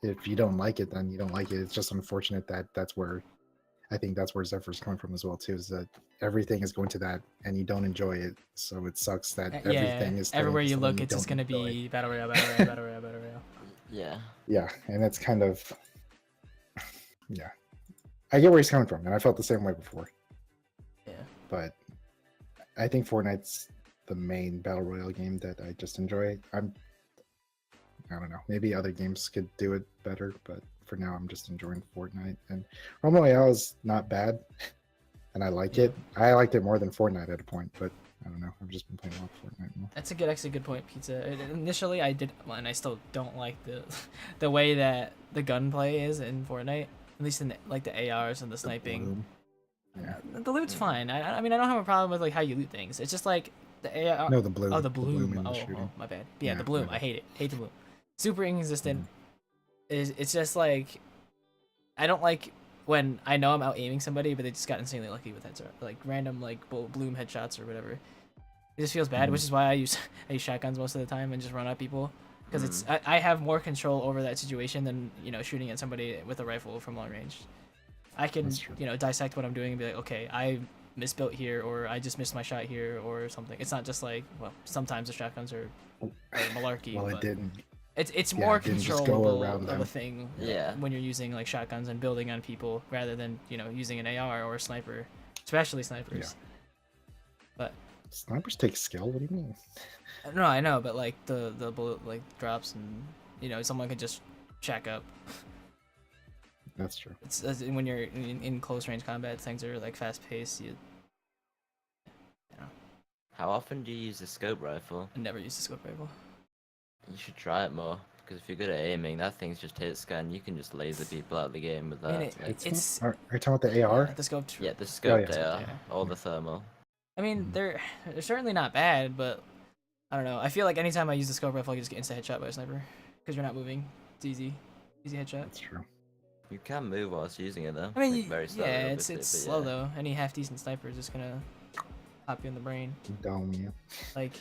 If you don't like it, then you don't like it. It's just unfortunate that I think that's where Zephyr's coming from as well too, is that everything is going to that and you don't enjoy it. So it sucks that everything is everywhere turning to you something look, it's just don't gonna enjoy. be battle royale, battle royale, battle royale, battle royale. Yeah. Yeah, and it's kind of, yeah, I get where he's coming from, and I felt the same way before. Yeah. But I think Fortnite's the main battle royale game that I just enjoy. I don't know, maybe other games could do it better, but for now I'm just enjoying Fortnite. And Realm Royale is not bad, and I like it. I liked it more than Fortnite at a point, but I don't know, I've just been playing a lot of Fortnite more. That's actually a good point, Pizza. Initially, I did, and I still don't like the way that the gunplay is in Fortnite. At least in like the ARs and the sniping. Bloom. Yeah. The loot's fine. I mean, I don't have a problem with like how you loot things. It's just like the AR. No, the bloom. Oh, the bloom. in the Oh, shooting. my bad. Yeah, Yeah, the bloom. my I bad. hate it. Hate the bloom. Super inconsistent. It's just like, I don't like when I know I'm out aiming somebody, but they just got insanely lucky with headshots, like random like bloom headshots or whatever. It just feels bad, which is why I use shotguns most of the time and just run at people, because it's I have more control over that situation than, you know, shooting at somebody with a rifle from long range. I can, you know, dissect what I'm doing and be like, okay, I misbuilt here, or I just missed my shot here, or something. It's not just like, well, sometimes the shotguns are malarkey. Well, but it didn't. It's Yeah, more it didn't just go controllable around of a them. thing Yeah. when you're using like shotguns and building on people, rather than, you know, using an AR or a sniper, especially snipers. But Snipers take skill. What do you mean? no, I know, but like the bullet like drops, and, you know, someone could just shack up. That's true. It's when you're in close range combat, things are like fast paced. You know, How often do you use the scope rifle? I never used a scope rifle. You should try it more. Because if you're good at aiming, that thing's just hit scan. You can just laser people out of the game with I mean, that. Like, it's Are you talking about the AR? yeah, the scope. yeah, the Oh, scope yeah. there, Yeah. all the thermal. I mean, they're certainly not bad, but I don't know. I feel like anytime I use the scope rifle, I just get instant headshot by a sniper because you're not moving. It's easy headshot. That's true. You can move whilst using it though. I mean, like, very slowly, yeah, obviously, it's but slow yeah. though. Any half decent sniper is just gonna pop you in the brain. Dome you. Like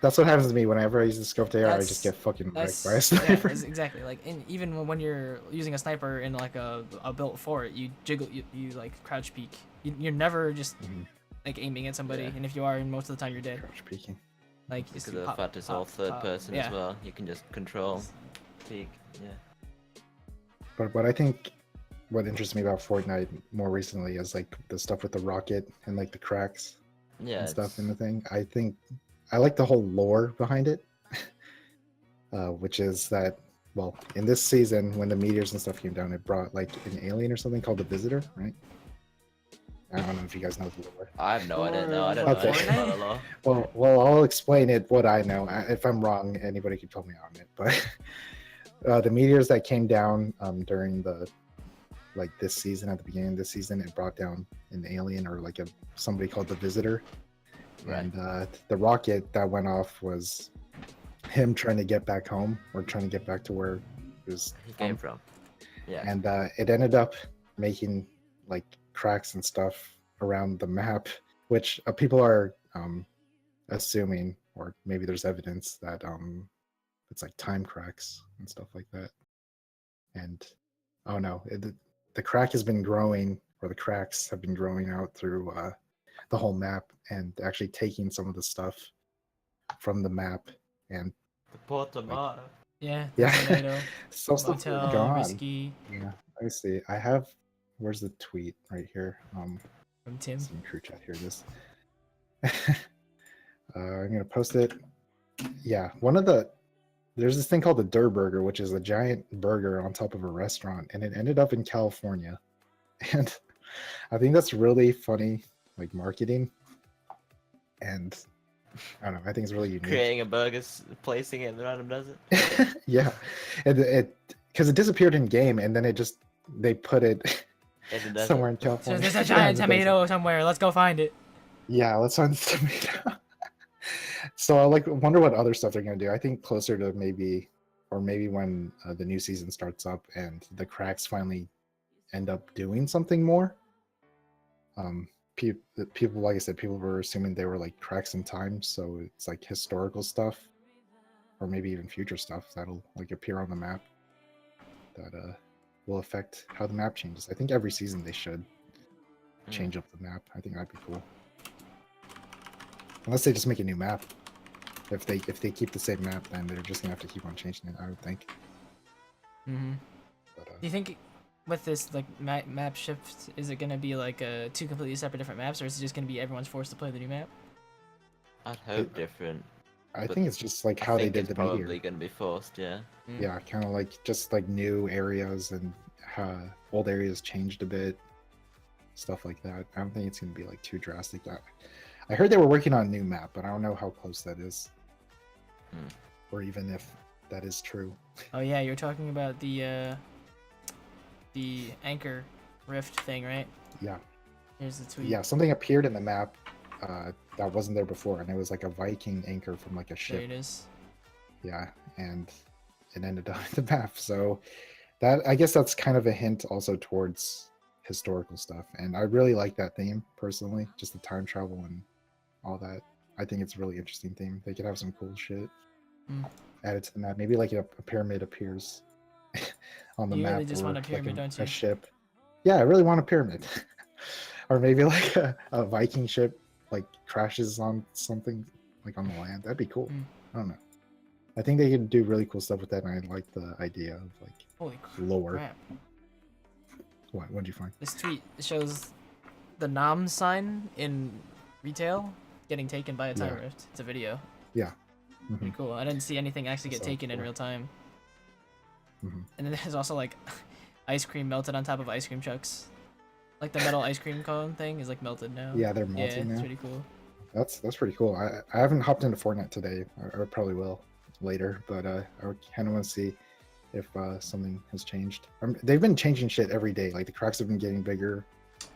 That's what happens to me whenever I use the scoped AR. I That's- just get fucking wrecked that's by a sniper. yeah, exactly. Like even when you're using a sniper in like a built fort, you jiggle, you like crouch peek. You're never just Mhm. like aiming at somebody, Yeah. and if you are, most of the time you're dead. Crouch peeking. Like Because just of the pop, fact it's all pop, third pop. person Yeah. as well. You can just control, peek. Yeah. But I think what interests me about Fortnite more recently is like the stuff with the rocket and like the cracks Yeah. and stuff in the it's- thing. I think I like the whole lore behind it, which is that well, in this season when the meteors and stuff came down, it brought like an alien or something called the Visitor, right? I don't know if you guys know the lore. I have no idea. No, I don't Okay. know anything about the law. Well, I'll explain it what I know. If I'm wrong, anybody can tell me on it. But the meteors that came down during the like this season, at the beginning of this season, it brought down an alien or like somebody called the Visitor. Right. And the rocket that went off was him trying to get back home or trying to get back to where he was He came from. Yeah. and it ended up making like cracks and stuff around the map, which people are assuming, or maybe there's evidence that it's like time cracks and stuff like that. And oh no, the crack has been growing, or the cracks have been growing out through the whole map, and actually taking some of the stuff from the map and The Portomato. Yeah. yeah, Tornado, some stuff is motel, gone. risky Yeah, I see. I have. Where's the tweet right here? from Tim. It's in crew chat. Here it is. I'm gonna post it. Yeah, there's this thing called the Durr Burger, which is a giant burger on top of a restaurant, and it ended up in California. And I think that's really funny, like marketing. And I don't know. I think it's really unique. Creating a burger, placing it in the random desert. Yeah, and it because it disappeared in game, and then they put it In the desert. somewhere in So California. there's a Yeah, giant in the desert. tomato somewhere. Let's go find it. Yeah, let's find the tomato. So I wonder what other stuff they're gonna do. I think closer to maybe when the new season starts up and the cracks finally end up doing something more. People, like I said, people were assuming they were like cracks in time, so it's like historical stuff, or maybe even future stuff that'll like appear on the map that will affect how the map changes. I think every season they should change up the map. I think that'd be cool. Unless they just make a new map. If they keep the same map, then they're just gonna have to keep on changing it, I would think. Mm-hmm. But Do you think with this like map shift, is it gonna be like two completely separate different maps, or is it just gonna be everyone's forced to play the new map? I'd hope different. I But think it's just like I how they think did it's the probably meteor. going to be forced, yeah. Yeah, kind of like just like new areas and old areas changed a bit, stuff like that. I don't think it's gonna be like too drastic. I heard they were working on a new map, but I don't know how close that is, or even if that is true. Oh yeah, you're talking about the anchor rift thing, right? Yeah, Here's the tweet. yeah, something appeared in the map that wasn't there before, and it was like a Viking anchor from like a There ship. it is. Yeah, and it ended up in the map. So that, I guess that's kind of a hint also towards historical stuff. And I really like that theme personally, just the time travel and all that. I think it's a really interesting theme. They could have some cool shit added to the map. Maybe like a pyramid appears on the You map. really just or want a pyramid, like don't you? a ship. Yeah, I really want a pyramid. Or maybe like a Viking ship like crashes on something like on the land. That'd be cool. I don't know. I think they could do really cool stuff with that, and I like the idea of like Holy lore. crap. What'd you find? This tweet shows the Nam sign in retail getting taken by a time Yeah. rift. It's a video. Yeah. Pretty cool. I didn't see anything actually get That's taken in cool. real time. Mhm. And then there's also like ice cream melted on top of ice cream trucks. Like the metal ice cream cone thing is like melted now. Yeah, they're Yeah, melting it's now. pretty cool. That's pretty cool. I haven't hopped into Fortnite today. I probably will later, but I kind of want to see if something has changed. They've been changing shit every day. Like the cracks have been getting bigger,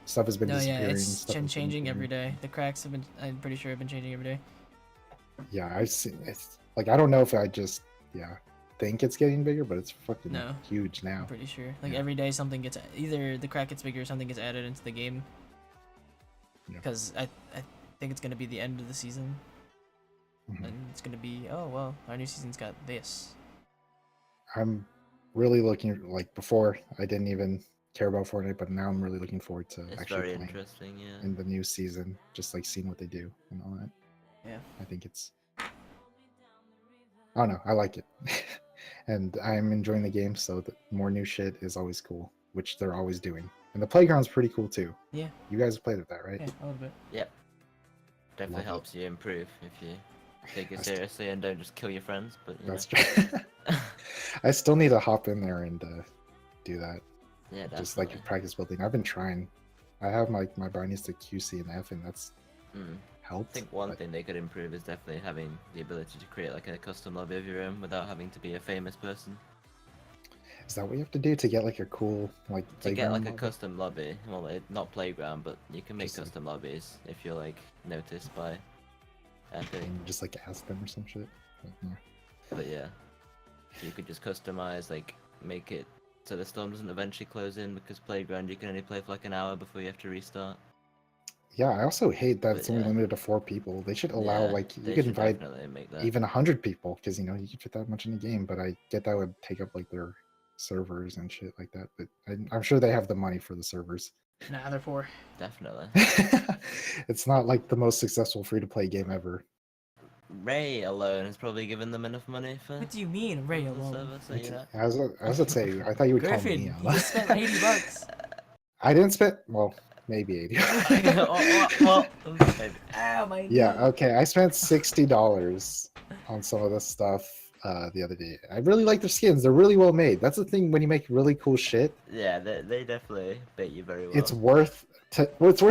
stuff has been No, yeah, disappearing. it's Stuff has been changing every appearing. day. The cracks have been, I'm pretty sure, have been changing every day. Yeah, I've seen it's like I don't know if I just think it's getting bigger, but it's fucking No. huge I'm now. pretty sure. Like Yeah. every day something gets, either the crack gets bigger or something gets added into the game. Yeah. Because I think it's going to be the end of the season. Mhm. And it's going to be, oh, well, our new season's got this. I'm really looking like before I didn't even care about Fortnite, but now I'm really looking forward to It's actually very playing interesting, yeah. in the new season, just like seeing what they do and all that. Yeah. I think it's I don't know, I like it. And I'm enjoying the game, so the more new shit is always cool, which they're always doing. And the playground's pretty cool too. Yeah. You guys have played with that, right? Yeah, a little bit. Yep. Definitely Love it. helps you improve if you take it I st- seriously and don't just kill your friends. But you That's know. true. I still need to hop in there and do that. Yeah, definitely. Just like practice building. I've been trying. I have my bindings to QC and F, and that's I helped. think one but thing they could improve is definitely having the ability to create like a custom lobby of your own without having to be a famous person. Is that what you have to do to get like a cool like To get like a lobby? custom lobby, well, not playground, but you can make Just, like- custom lobbies if you're like noticed by Epic. And just like ask them or some shit? But, yeah. But yeah, you could just customize, like make it so the storm doesn't eventually close in, because playground you can only play for like an hour before you have to restart. Yeah, I also hate that But it's only yeah. limited to 4 people. They should allow Yeah, like you they could should invite definitely make that. even 100 people because you could fit that much in a game. But I get that would take up like their servers and shit like that. But I'm sure they have the money for the servers. Nah, they're poor. Definitely. It's not like the most successful free-to-play game ever. Ray alone has probably given them enough money for What do you mean, Ray the alone? server, so Okay, yeah. I was gonna say, I thought you would call Gryphon, me you out. just spent $80. I didn't spend, well, maybe 80. well, maybe. Ow, my knee. Yeah, okay. I spent $60 on some of this stuff the other day. I really like their skins. They're really well made. That's the thing when you make really cool shit. Yeah, they definitely bait you very well. It's worth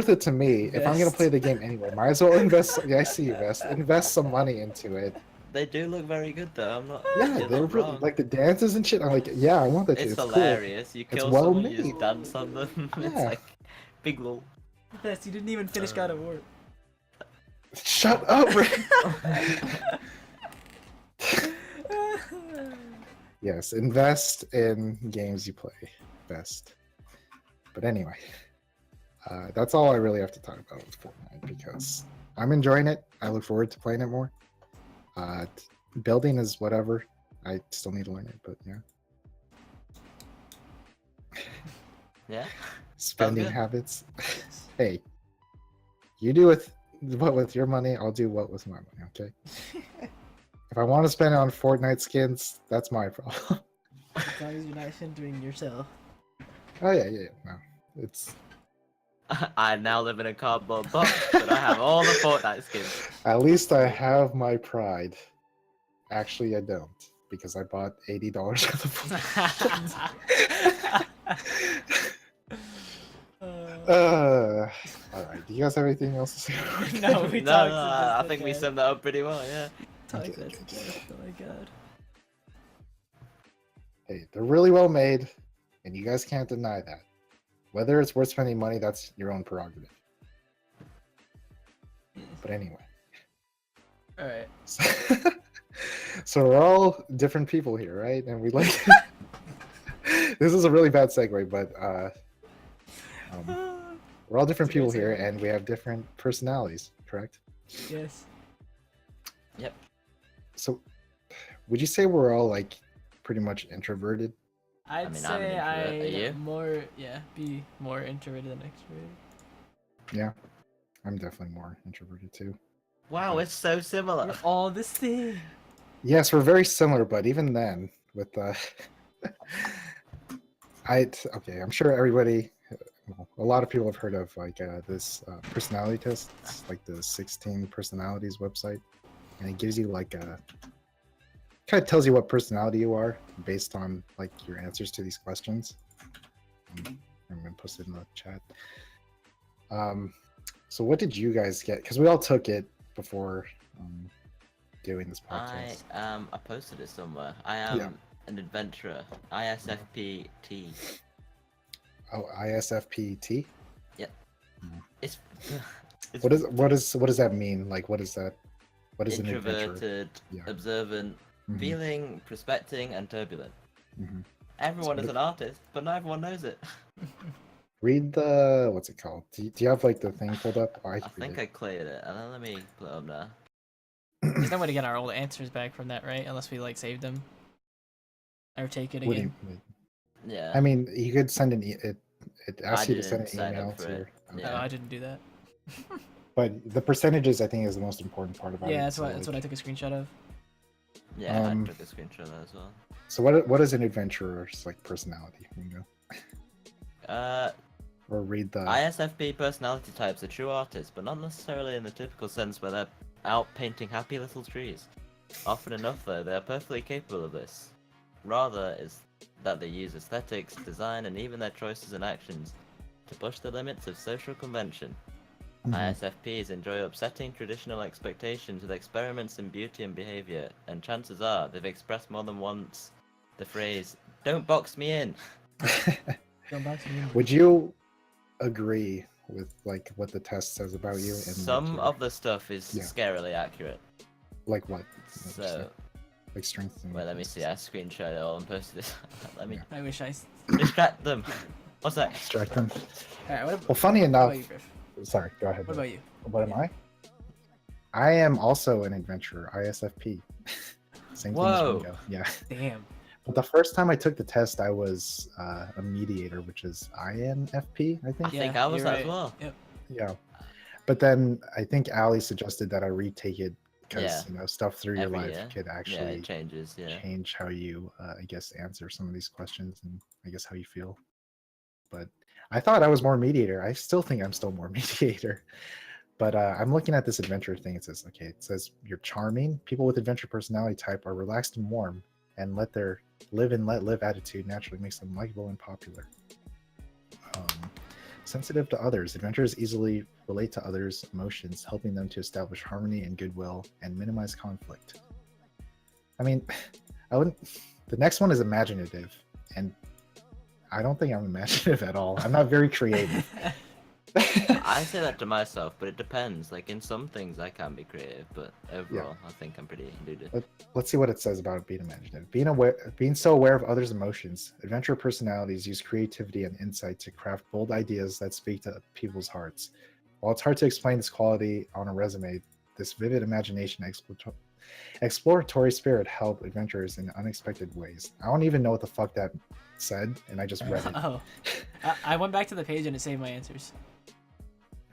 it to me. If I'm gonna Vest. play the game anyway, might as well invest. Yeah, I see you, Vest. Invest some money into it. They do look very good though. I'm not. Yeah, you're they're not really wrong. like the dances and shit. I'm like, yeah, I want that shit. It's It's cool. hilarious. You It's kill well someone, you just made. dance on them. It's Yeah. like big lol. Best, you didn't even finish God of War. Shut up, Rick. Yes, invest in games you play. Best. But anyway, that's all I really have to talk about with Fortnite because I'm enjoying it. I look forward to playing it more. Building is whatever. I still need to learn it, but yeah. Yeah. Spending good. habits. Hey, you do what with your money, I'll do what with my money, okay? If I want to spend it on Fortnite skins, that's my problem. As long as you're not hindering yourself. Oh yeah. No, it's I now live in a cardboard box, but I have all the Fortnite skins. at least I have my pride. Actually, I don't because I bought $80 worth of. All right. Do you guys have anything else to say? No, we No, talked I about think we that. summed that up pretty well. Yeah. Talked Okay. about that. Oh my god. Hey, they're really well made, and you guys can't deny that. Whether it's worth spending money, that's your own prerogative. But anyway. All right. So we're all different people here, right? And we like. This is a really bad segue, but we're all different It's a great people here, segue. and we have different personalities, correct? Yes. Yep. So, would you say we're all like pretty much introverted? I'd mean, I'm an say introvert. Are you? be more introverted than extroverted. Yeah, I'm definitely more introverted too. Wow, it's so similar. We're all the same. Yes, we're very similar, but even then, with okay, I'm sure everybody, well, a lot of people have heard of like this personality test. It's like the 16 personalities website, and it gives you like a kind of tells you what personality you are based on like your answers to these questions. I'm gonna post it in the chat. So what did you guys get? Because we all took it before doing this I podcast? I posted it somewhere. I am an adventurer. ISFPT. Oh, ISFPT. Yep. Mhm. It's, it's What does that mean? Like, what is that? What is an adventurer? introverted, Yeah. observant, Mhm. feeling, prospecting, and turbulent. Mhm. Everyone So is an artist, but not everyone knows it. Read the what's it called? Do you have like the thing pulled up? Oh, I I can think read I cleared it, and then let me pull it up now. There's no way to get our old answers back from that, right? Unless we like save them or take it What do again. you mean? Yeah. I mean, you could send it I asks you to send didn't an sign email up for to it. your. Oh, Yeah. I didn't do that. But the percentages, I think, is the most important part about it. Yeah, that's so, what I took a screenshot of. Yeah, I Um, took a screenshot of that as well. So what is an adventurer's like personality? Wingo? Or read the. ISFP personality types are true artists, but not necessarily in the typical sense where they're out painting happy little trees. Often enough, though, they are perfectly capable of this. Rather, is that they use aesthetics, design, and even their choices and actions to push the limits of social convention. Mhm. ISFPs enjoy upsetting traditional expectations with experiments in beauty and behavior, and chances are they've expressed more than once the phrase, "Don't box me in." Go back to the Would you agree with like what the test says about you? And Some like, of the stuff is Yeah. scarily accurate. like what? So, Like strengths and well, let me weaknesses. see. I screenshot it all and posted it. Let me I wish I. distract them. What's that? Distract them. Alright, Well, funny what enough. about you, Griff? Sorry, go ahead. What about you? What am I? I am also an adventurer, ISFP. Same thing as Whoa. Wingo. Yeah. Damn. But the first time I took the test, I was a mediator, which is INFP, I I think. think I was you're that as right. well. Yep. Yeah. But then I think Ali suggested that I retake it because Yeah. stuff through your Every life year. could Yeah, actually it changes. Yeah. change how you, I guess, answer some of these questions and I guess how you feel. But I thought I was more mediator. I still think I'm still more mediator. But I'm looking at this adventure thing. It says you're charming. People with adventure personality type are relaxed and warm, and let their live and let live attitude naturally makes them likable and popular. Sensitive to others, adventurers easily relate to others' emotions, helping them to establish harmony and goodwill and minimize conflict. I mean, I wouldn't. The next one is imaginative, and I don't think I'm imaginative at all. I'm not very creative. I say that to myself, but it depends. Like in some things, I can be creative, but overall, I think I'm pretty deluded. Let's see what it says about being imaginative. Being so aware of others' emotions, adventure personalities use creativity and insight to craft bold ideas that speak to people's hearts. While it's hard to explain this quality on a resume, this vivid imagination, exploratory spirit help adventurers in unexpected ways. I don't even know what the fuck that said, and I just read it. Oh, I went back to the page and it saved my answers.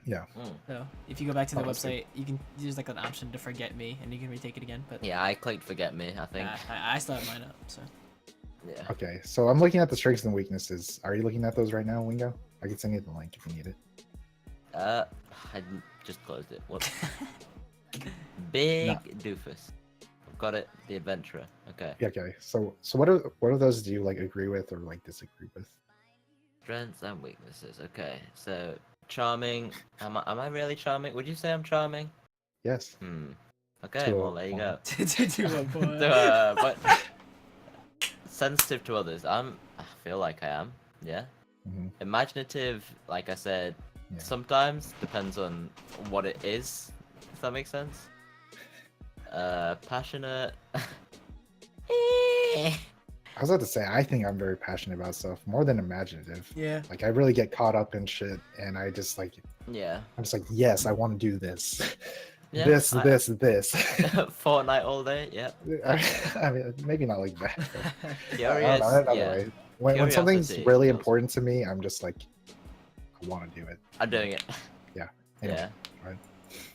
Yeah. So if you go back to the Oh, that's website, you can use like an option to forget me, and you can retake it again. But Yeah, I clicked forget me, I think. I still have mine up. So Yeah. Okay, so I'm looking at the strengths and weaknesses. Are you looking at those right now, Wingo? I can send you the link if you need it. I just closed it. What? Big No. doofus. I've got it. The adventurer. Okay. Yeah, okay. So what are those do you like agree with or like disagree with? Strengths and weaknesses. Okay. So charming. Am I really charming? Would you say I'm charming? Yes. Okay. To a Well, there you go. to a point. But sensitive to others. I feel like I am. Yeah. Mm-hmm. Imaginative. Like I said, Yeah. sometimes depends on what it is. If that makes sense. Passionate. I was about to say I think I'm very passionate about stuff more than imaginative. Yeah. Like I really get caught up in shit, and I just like Yeah. I'm just like yes, I want to do this, Yeah, this. Fortnite all day. Yeah. I mean, maybe not like that. But Curious. I don't know, Yeah. way. When something's Curiosity really kills. important to me, I'm just like I want to do it. I'm doing it. Yeah. Yeah. Right.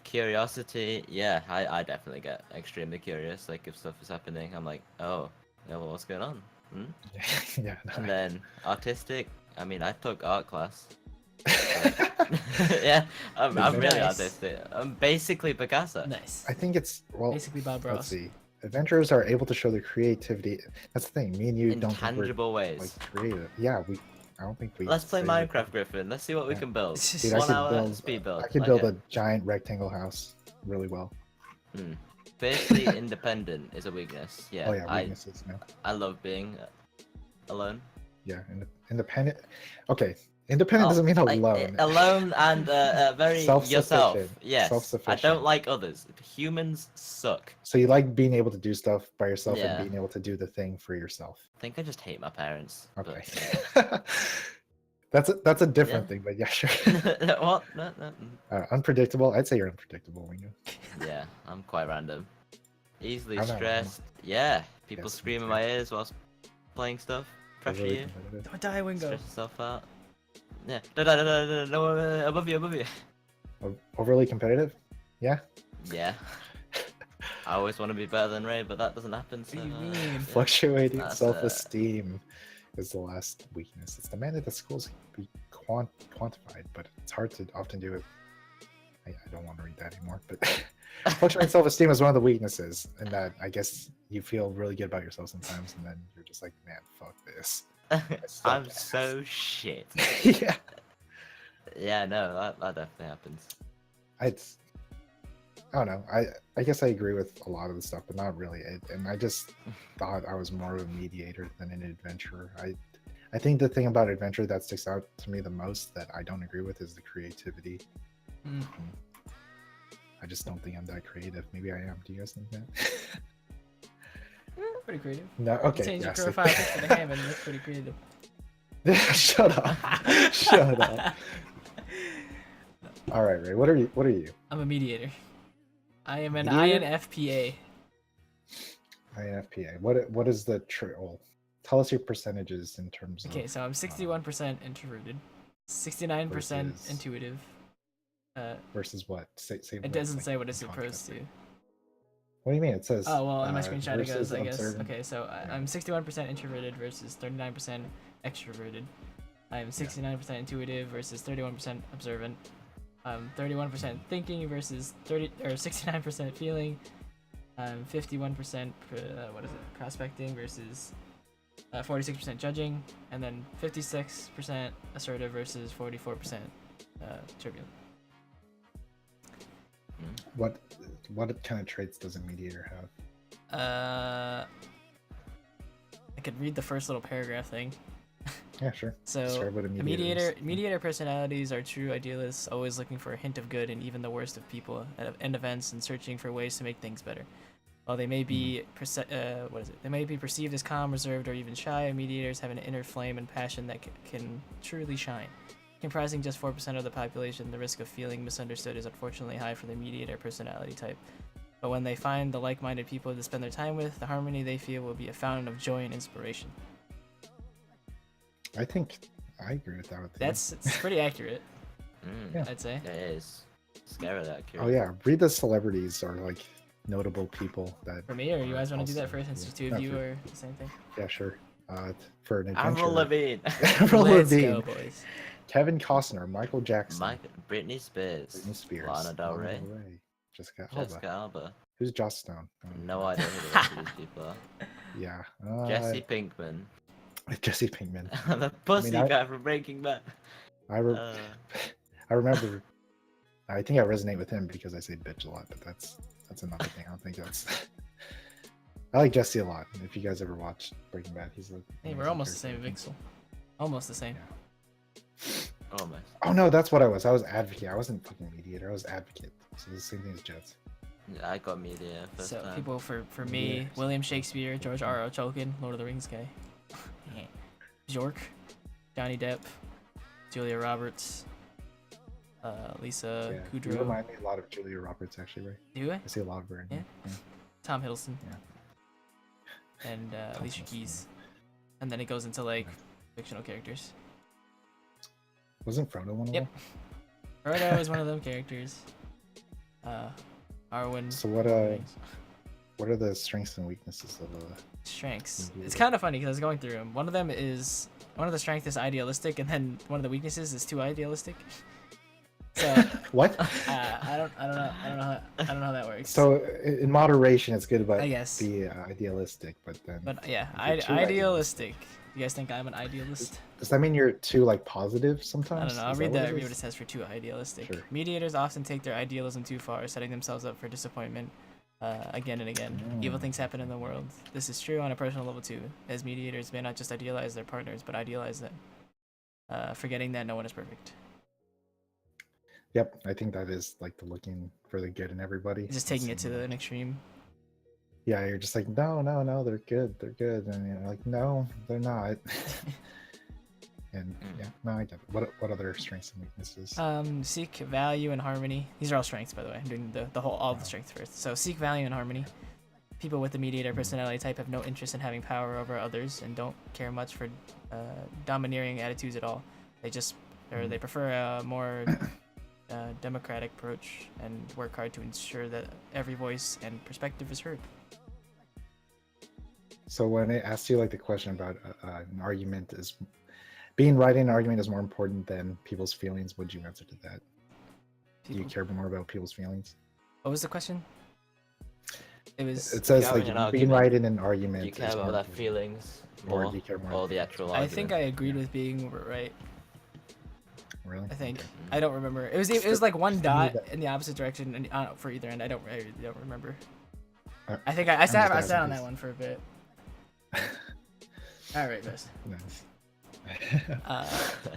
Curiosity. Yeah, I definitely get extremely curious. Like if stuff is happening, I'm like, oh, yeah, well, what's going on? Yeah. No, And then artistic. I mean, I took art class. Yeah, I'm really Nice. artistic. I'm basically Picasso. Nice. I think it's well. Basically Bob Let's Ross. see. Adventurers are able to show their creativity. That's the thing. Me and you In don't think we're tangible ways. like creative. Yeah, I don't think we. Let's play say we're- Minecraft, Gryphon. Let's see what we Yeah. can build. Dude, I 1 could hour build. speed build. I could Like build it. a giant rectangle house really well. Fiercely independent is a weakness. Yeah. Oh yeah, weaknesses. No. I love being alone. Yeah, independent. Okay, independent doesn't mean alone. Alone and very yourself. Self-sufficient. Yes. I Self-sufficient. don't like others. Humans suck. So you like being able to do stuff by yourself Yeah. and being able to do the thing for yourself. I think I just hate my parents. Okay. But... that's a different thing, but yeah, sure. What? No. Unpredictable. I'd say you're unpredictable, Wingo. Yeah, I'm quite random. Easily I'm not stressed. Yeah. People Yes, scream me in too. my ears whilst playing stuff. Pressure Really you. competitive. Don't die, Wingo. Stress yourself out. Yeah. No, above you. Overly competitive? Yeah. Yeah. I always want to be better than Ray, but that doesn't happen. So, What do you mean? yeah. Fluctuating That's, self-esteem is the last weakness. It's demanded that schools be quantified, but it's hard to often do it. I don't want to read that anymore, but fluctuating self-esteem is one of the weaknesses, and that I guess you feel really good about yourself sometimes, and then you're just like, man, fuck this. I'm so shit. Yeah. Yeah, no, that definitely happens. I don't know. I guess I agree with a lot of the stuff, but not really. And I just thought I was more of a mediator than an adventurer. I think the thing about adventure that sticks out to me the most that I don't agree with is the creativity. I just don't think I'm that creative. Maybe I am. Do you guys think that? Pretty creative. No. Okay. Change your yes. profile picture to Hammond. That's pretty creative. Shut up. Shut up. All right, Ray. What are you? I'm a mediator. I am an Mediator? INFPA. INFPA. What is the well, tell us your percentages in terms of. Okay, so I'm 61% introverted, 69% Versus- intuitive. Versus what? Say It doesn't say what it's supposed to. What do you mean? It says. Oh well, on my screenshot it versus goes, I guess. observant. Okay, so I'm 61% introverted versus 39% extroverted. I'm 69% intuitive versus 31% observant. 31% thinking versus 69% feeling. 51% prospecting versus 46% judging, and then 56% assertive versus 44% turbulent. What kind of traits does a mediator have? I could read the first little paragraph thing. Yeah, sure. So Describe what a a mediator is. mediator personalities are true idealists, always looking for a hint of good in even the worst of people and events, and searching for ways to make things better. While they may be they may be perceived as calm, reserved, or even shy, mediators have an inner flame and passion that can truly shine. Comprising just 4% of the population, the risk of feeling misunderstood is unfortunately high for the mediator personality type. But when they find the like-minded people to spend their time with, the harmony they feel will be a fountain of joy and inspiration. I think I agree with that. It's pretty accurate, Yeah. I'd say. It is. Scarily accurate. Oh yeah, read the celebrities or like notable people that. For me, or you guys want to do that also- first since the two of No, you for- are the same thing? Yeah, sure. For an adventure. Avril Lavigne. Avril Let's Lavigne, go, boys. Kevin Costner, Michael Jackson, Britney Spears. Britney Spears, Lana Del Rey. Jessica Jessica Alba. Alba. Who's Joss Stone? No idea who the rest of these people are. Yeah. Jesse Pinkman. Jesse Pinkman. The pussy I- guy from Breaking Bad. I remember. I think I resonate with him because I say bitch a lot, but that's another thing. I don't think that's. I like Jesse a lot. If you guys ever watch Breaking Bad, he's a. Hey, we're almost the same, Vixel. Almost the same. Almost. Oh no, that's what I was. I was advocate. I wasn't fucking mediator. I was advocate. So the same thing as Jets. Yeah, I got media first So time. people for me, Yes. William Shakespeare, George R.R. Tolkien, Lord of the Rings guy. Bjork, Johnny Depp, Julia Roberts, Lisa You Kudrow. remind me a lot of Julia Roberts, actually, right? Do I? I see a lot of her in Yeah. here. Tom Hiddleston. Yeah. And Tom Alicia Hiddleston, Keys. And then it goes into like fictional characters. Wasn't Frodo one of Yep. them? Frodo is one of them characters. Arwen. So what are the strengths and weaknesses of a? Strengths. Indeed. It's kind of funny because I was going through them. One of the strengths is idealistic, and then one of the weaknesses is too idealistic. So What? I don't know how that works. So in moderation, it's good, but I guess. be idealistic. But then, But yeah, if you're too idealistic. You guys think I'm an idealist? does that mean you're too like positive sometimes? I don't know. I'll Is read what that. it Read what is? it says for too idealistic. Sure. Mediators often take their idealism too far, setting themselves up for disappointment. again and again. Evil things happen in the world. This is true on a personal level too, as mediators may not just idealize their partners, but idealize them, forgetting that no one is perfect. Yep, I think that is like the looking for the good in everybody. Just taking it to an extreme. Yeah, you're just like, no, they're good, and you're like, no, they're not. And yeah, no, I get it. What other strengths and weaknesses? Seek value and harmony. These are all strengths, by the way. I'm doing all the strengths first. So seek value and harmony. People with the mediator personality type have no interest in having power over others and don't care much for domineering attitudes at all. They prefer a more democratic approach and work hard to ensure that every voice and perspective is heard. So when it asks you like the question about an argument is being right in an argument is more important than people's feelings, would you answer to that? Do you care more about people's feelings? What was the question? It says like being right in an argument. Do you care about their feelings more, or do you care more or the actual argument? I think I agreed with being right. Really? I think I don't remember. It was like one dot in the opposite direction and for either end. I don't remember. I think I sat on that one for a bit. All right, guys. Nice.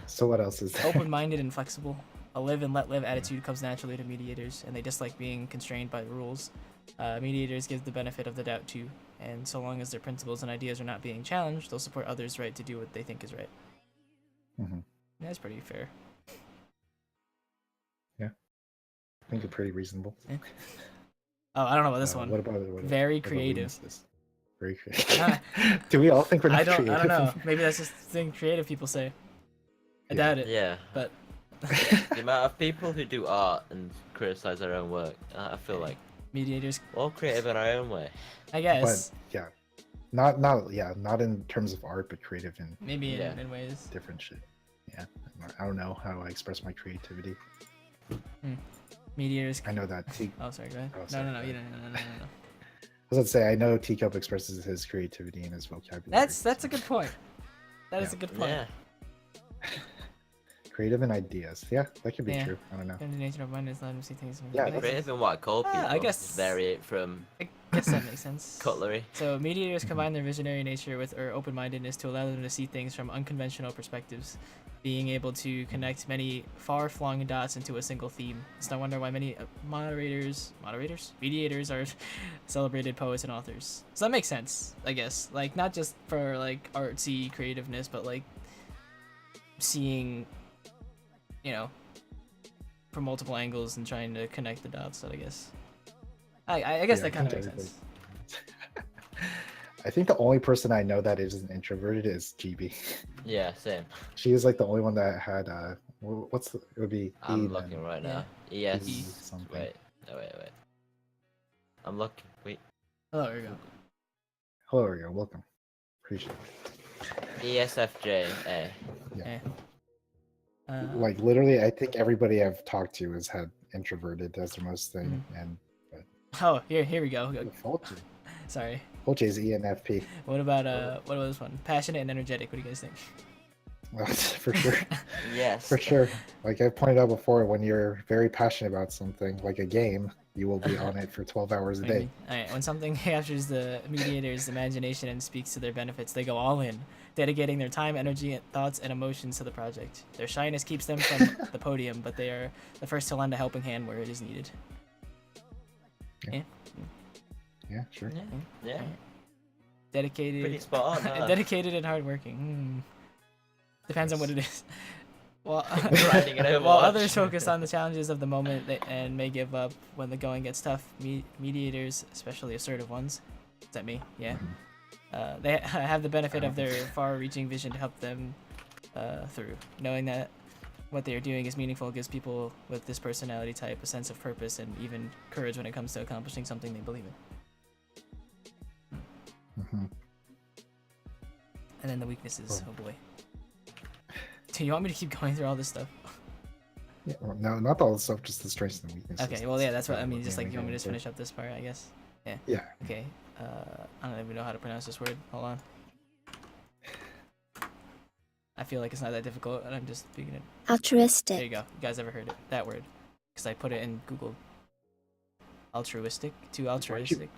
So what else is there? Open-minded and flexible. A live and let live attitude comes naturally to mediators, and they dislike being constrained by the rules. Mediators give the benefit of the doubt too, and so long as their principles and ideas are not being challenged, they'll support others' right to do what they think is right. Mm-hmm. That's pretty fair. Yeah, I think it's pretty reasonable. Yeah. Oh, I don't know about this one. What about very creative? Very creative. Do we all think we're not creative? I don't know. Maybe that's just the thing creative people say. I doubt it. Yeah. But the amount of people who do art and criticize their own work, I feel like mediators we're all creative in our own way. I guess. But yeah, not in terms of art, but creative in maybe in ways different shit. Yeah, I don't know how I express my creativity. Mediators. I know that. Oh, sorry. Go ahead. No. No. I was going to say, I know Teacup expresses his creativity in his vocabulary. That's a good point. That is a good point. Yeah. Creative in ideas. Yeah, that could be true. I don't know. The nature of mind is letting them see things. Yeah, creative in what I call people. I guess vary it from. I guess that makes sense. Cutlery. So mediators combine their visionary nature with open-mindedness to allow them to see things from unconventional perspectives, being able to connect many far-flung dots into a single theme. It's no wonder why many mediators are celebrated poets and authors. So that makes sense, I guess. Like not just for like artsy creativeness, but like seeing, from multiple angles and trying to connect the dots. That I guess. I guess that kind of makes sense. I think the only person I know that isn't introverted is GB. Yeah, same. She is like the only one that had it would be I'm looking right now. Yeah. ES. Wait. I'm looking. Wait. Oh, there we go. Hello, there you go. Welcome. Appreciate it. ESFJ. Yeah. Like literally, I think everybody I've talked to has had introverted as their most thing, Oh, here we go. Sorry. Fulci is ENFP. What about what was this one? Passionate and energetic. What do you guys think? For sure. Yes. For sure. Like I pointed out before, when you're very passionate about something, like a game, you will be on it for 12 hours a day. Alright, when something captures the mediator's imagination and speaks to their benefits, they go all in, dedicating their time, energy, thoughts, and emotions to the project. Their shyness keeps them from the podium, but they are the first to lend a helping hand where it is needed. Yeah, sure. Yeah. Dedicated. Pretty spot on. Dedicated and hardworking. Depends on what it is. Well, Grinding in Overwatch. while others focus on the challenges of the moment and may give up when the going gets tough, mediators, especially assertive ones, is that me? Yeah. They have the benefit of their far-reaching vision to help them through. Knowing that what they are doing is meaningful gives people with this personality type a sense of purpose and even courage when it comes to accomplishing something they believe in. And then the weaknesses. Oh boy. Do you want me to keep going through all this stuff? Yeah, well, no, not all the stuff, just the strengths and weaknesses. Okay, well, yeah, that's what I mean. Just like, you want me to just finish up this part, I guess? Yeah. Yeah. Okay. I don't even know how to pronounce this word. Hold on. I feel like it's not that difficult, and I'm just speaking it. Altruistic. There you go. You guys ever heard it? That word? Because I put it in Google. too Why'd altruistic.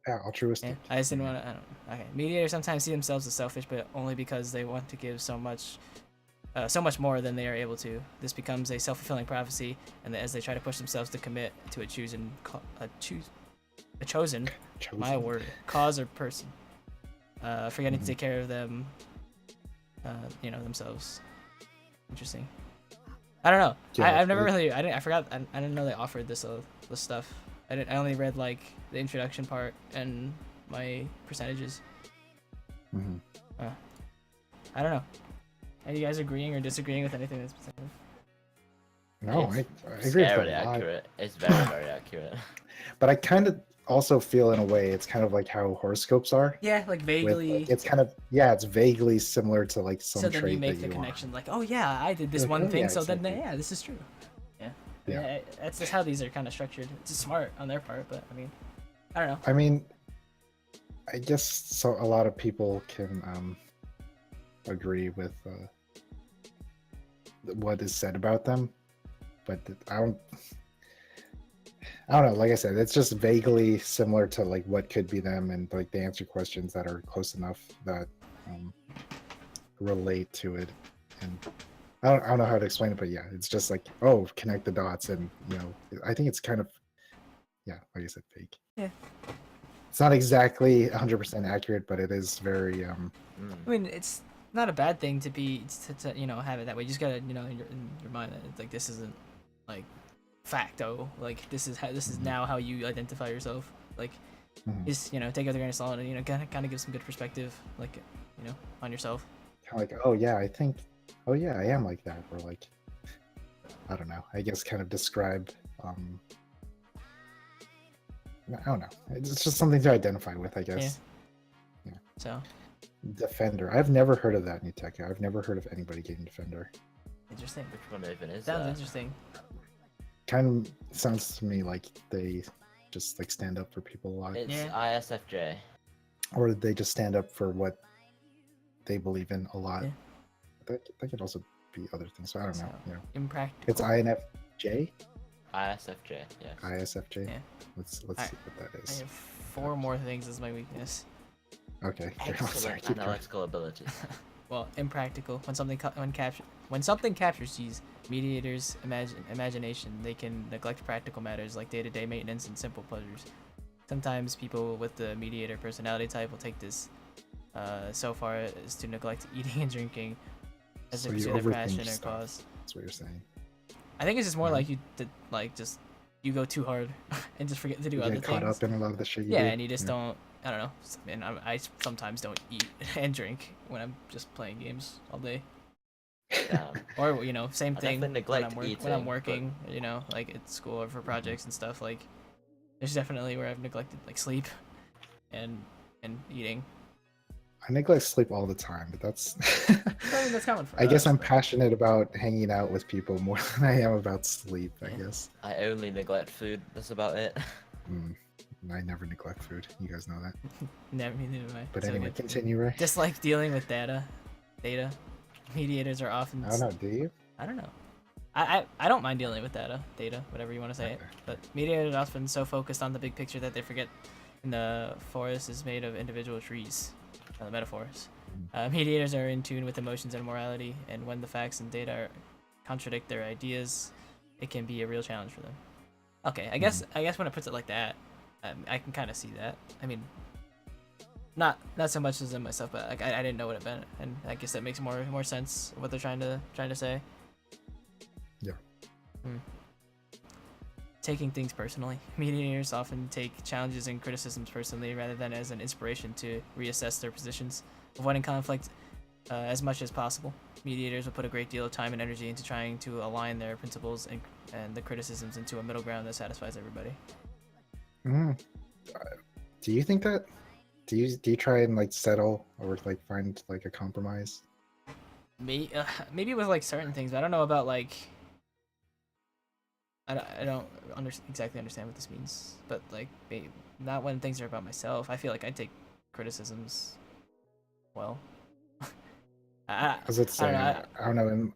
Yeah, altruistic. Yeah, I just didn't want to. I don't know. Okay, mediators sometimes see themselves as selfish, but only because they want to give so much more than they are able to. This becomes a self-fulfilling prophecy, and as they try to push themselves to commit to a chosen my word, cause or person, forgetting to take care of them, themselves. Interesting. I don't know. Yeah, I've never really. I forgot. I didn't know they offered this stuff. I only read like the introduction part and my percentages. I don't know. Are you guys agreeing or disagreeing with anything that's been said? No, I agree with Scarily a lot. accurate. It's very, very accurate. But I kind of also feel in a way it's kind of like how horoscopes are. Yeah, like vaguely. It's kind of it's vaguely similar to like some so trait then you make that the you connection, like, oh yeah, I did this Like, one oh, thing, yeah, so exactly. then this is true. Yeah. Yeah. Yeah, that's just how these are kind of structured. It's just smart on their part, but I mean, I don't know. I mean, I guess so. A lot of people can agree with what is said about them, but I don't know. Like I said, it's just vaguely similar to like what could be them, and like they answer questions that are close enough that relate to it. And I don't know how to explain it, but yeah, it's just like, oh, connect the dots, and I think it's kind of like I said, fake. Yeah. It's not exactly 100% accurate, but it is very I mean, it's not a bad thing to be to have it that way. You just gotta in your mind that it's like this isn't like facto. Like this is now how you identify yourself. Like just take it with a grain of salt and kind of give some good perspective, like on yourself. kind of like, oh yeah, I am like that, or like, I don't know. I guess kind of describe. I don't know. It's just something to identify with, I guess. Yeah. So. Defender. I've never heard of that, Nuteka. I've never heard of anybody getting Defender. Interesting. Which one even is Sounds that? interesting. Kind of sounds to me like they just like stand up for people a lot. It's Yeah. ISFJ. Or they just stand up for what they believe in a lot. Yeah. That could also be other things. So I don't know. Impractical. It's INFJ? ISFJ, yes. ISFJ? Yeah. Let's see what that I is. have 4 more things as my weakness. Okay. Sorry, Excellent keep going. analytical abilities. Well, impractical. When something captures these mediators' imagination, they can neglect practical matters like day-to-day maintenance and simple pleasures. Sometimes people with the mediator personality type will take this so far as to neglect eating and drinking as they pursue their passion or cause. That's what you're saying. I think it's just more like you go too hard and just forget to do other get caught things. up in a lot of the shit you do. And you just don't. I don't know. And I sometimes don't eat and drink when I'm just playing games all day. Damn. Or same I thing definitely when neglect I'm eating, working. Like at school or for projects and stuff. Like there's definitely where I've neglected like sleep and eating. I neglect sleep all the time, but that's. I mean, that's common for I guess us, I'm but- passionate about hanging out with people more than I am about sleep. I Yeah. guess. I only neglect food. That's about it. I never neglect food. You guys know that. Never, neither do I. But So anyway, good. continue, Ray. Just like dealing with data, mediators are often. I don't know. Do you? I don't know. I don't mind dealing with data, whatever you want to say it. But mediators are often so focused on the big picture that they forget the forest is made of individual trees. The metaphors. Mediators are in tune with emotions and morality, and when the facts and data contradict their ideas, it can be a real challenge for them. Okay, I guess when it puts it like that, I can kind of see that. I mean, not so much as in myself, but like I didn't know what it meant, and I guess that makes more sense what they're trying to say. Yeah. Taking things personally. Mediators often take challenges and criticisms personally rather than as an inspiration to reassess their positions. Avoiding conflict as much as possible. Mediators will put a great deal of time and energy into trying to align their principles and the criticisms into a middle ground that satisfies everybody. Do you think that? Do you try and like settle or like find like a compromise? Maybe with like certain things, but I don't know about like. I don't exactly understand what this means, but like maybe not when things are about myself. I feel like I take criticisms well. I don't know.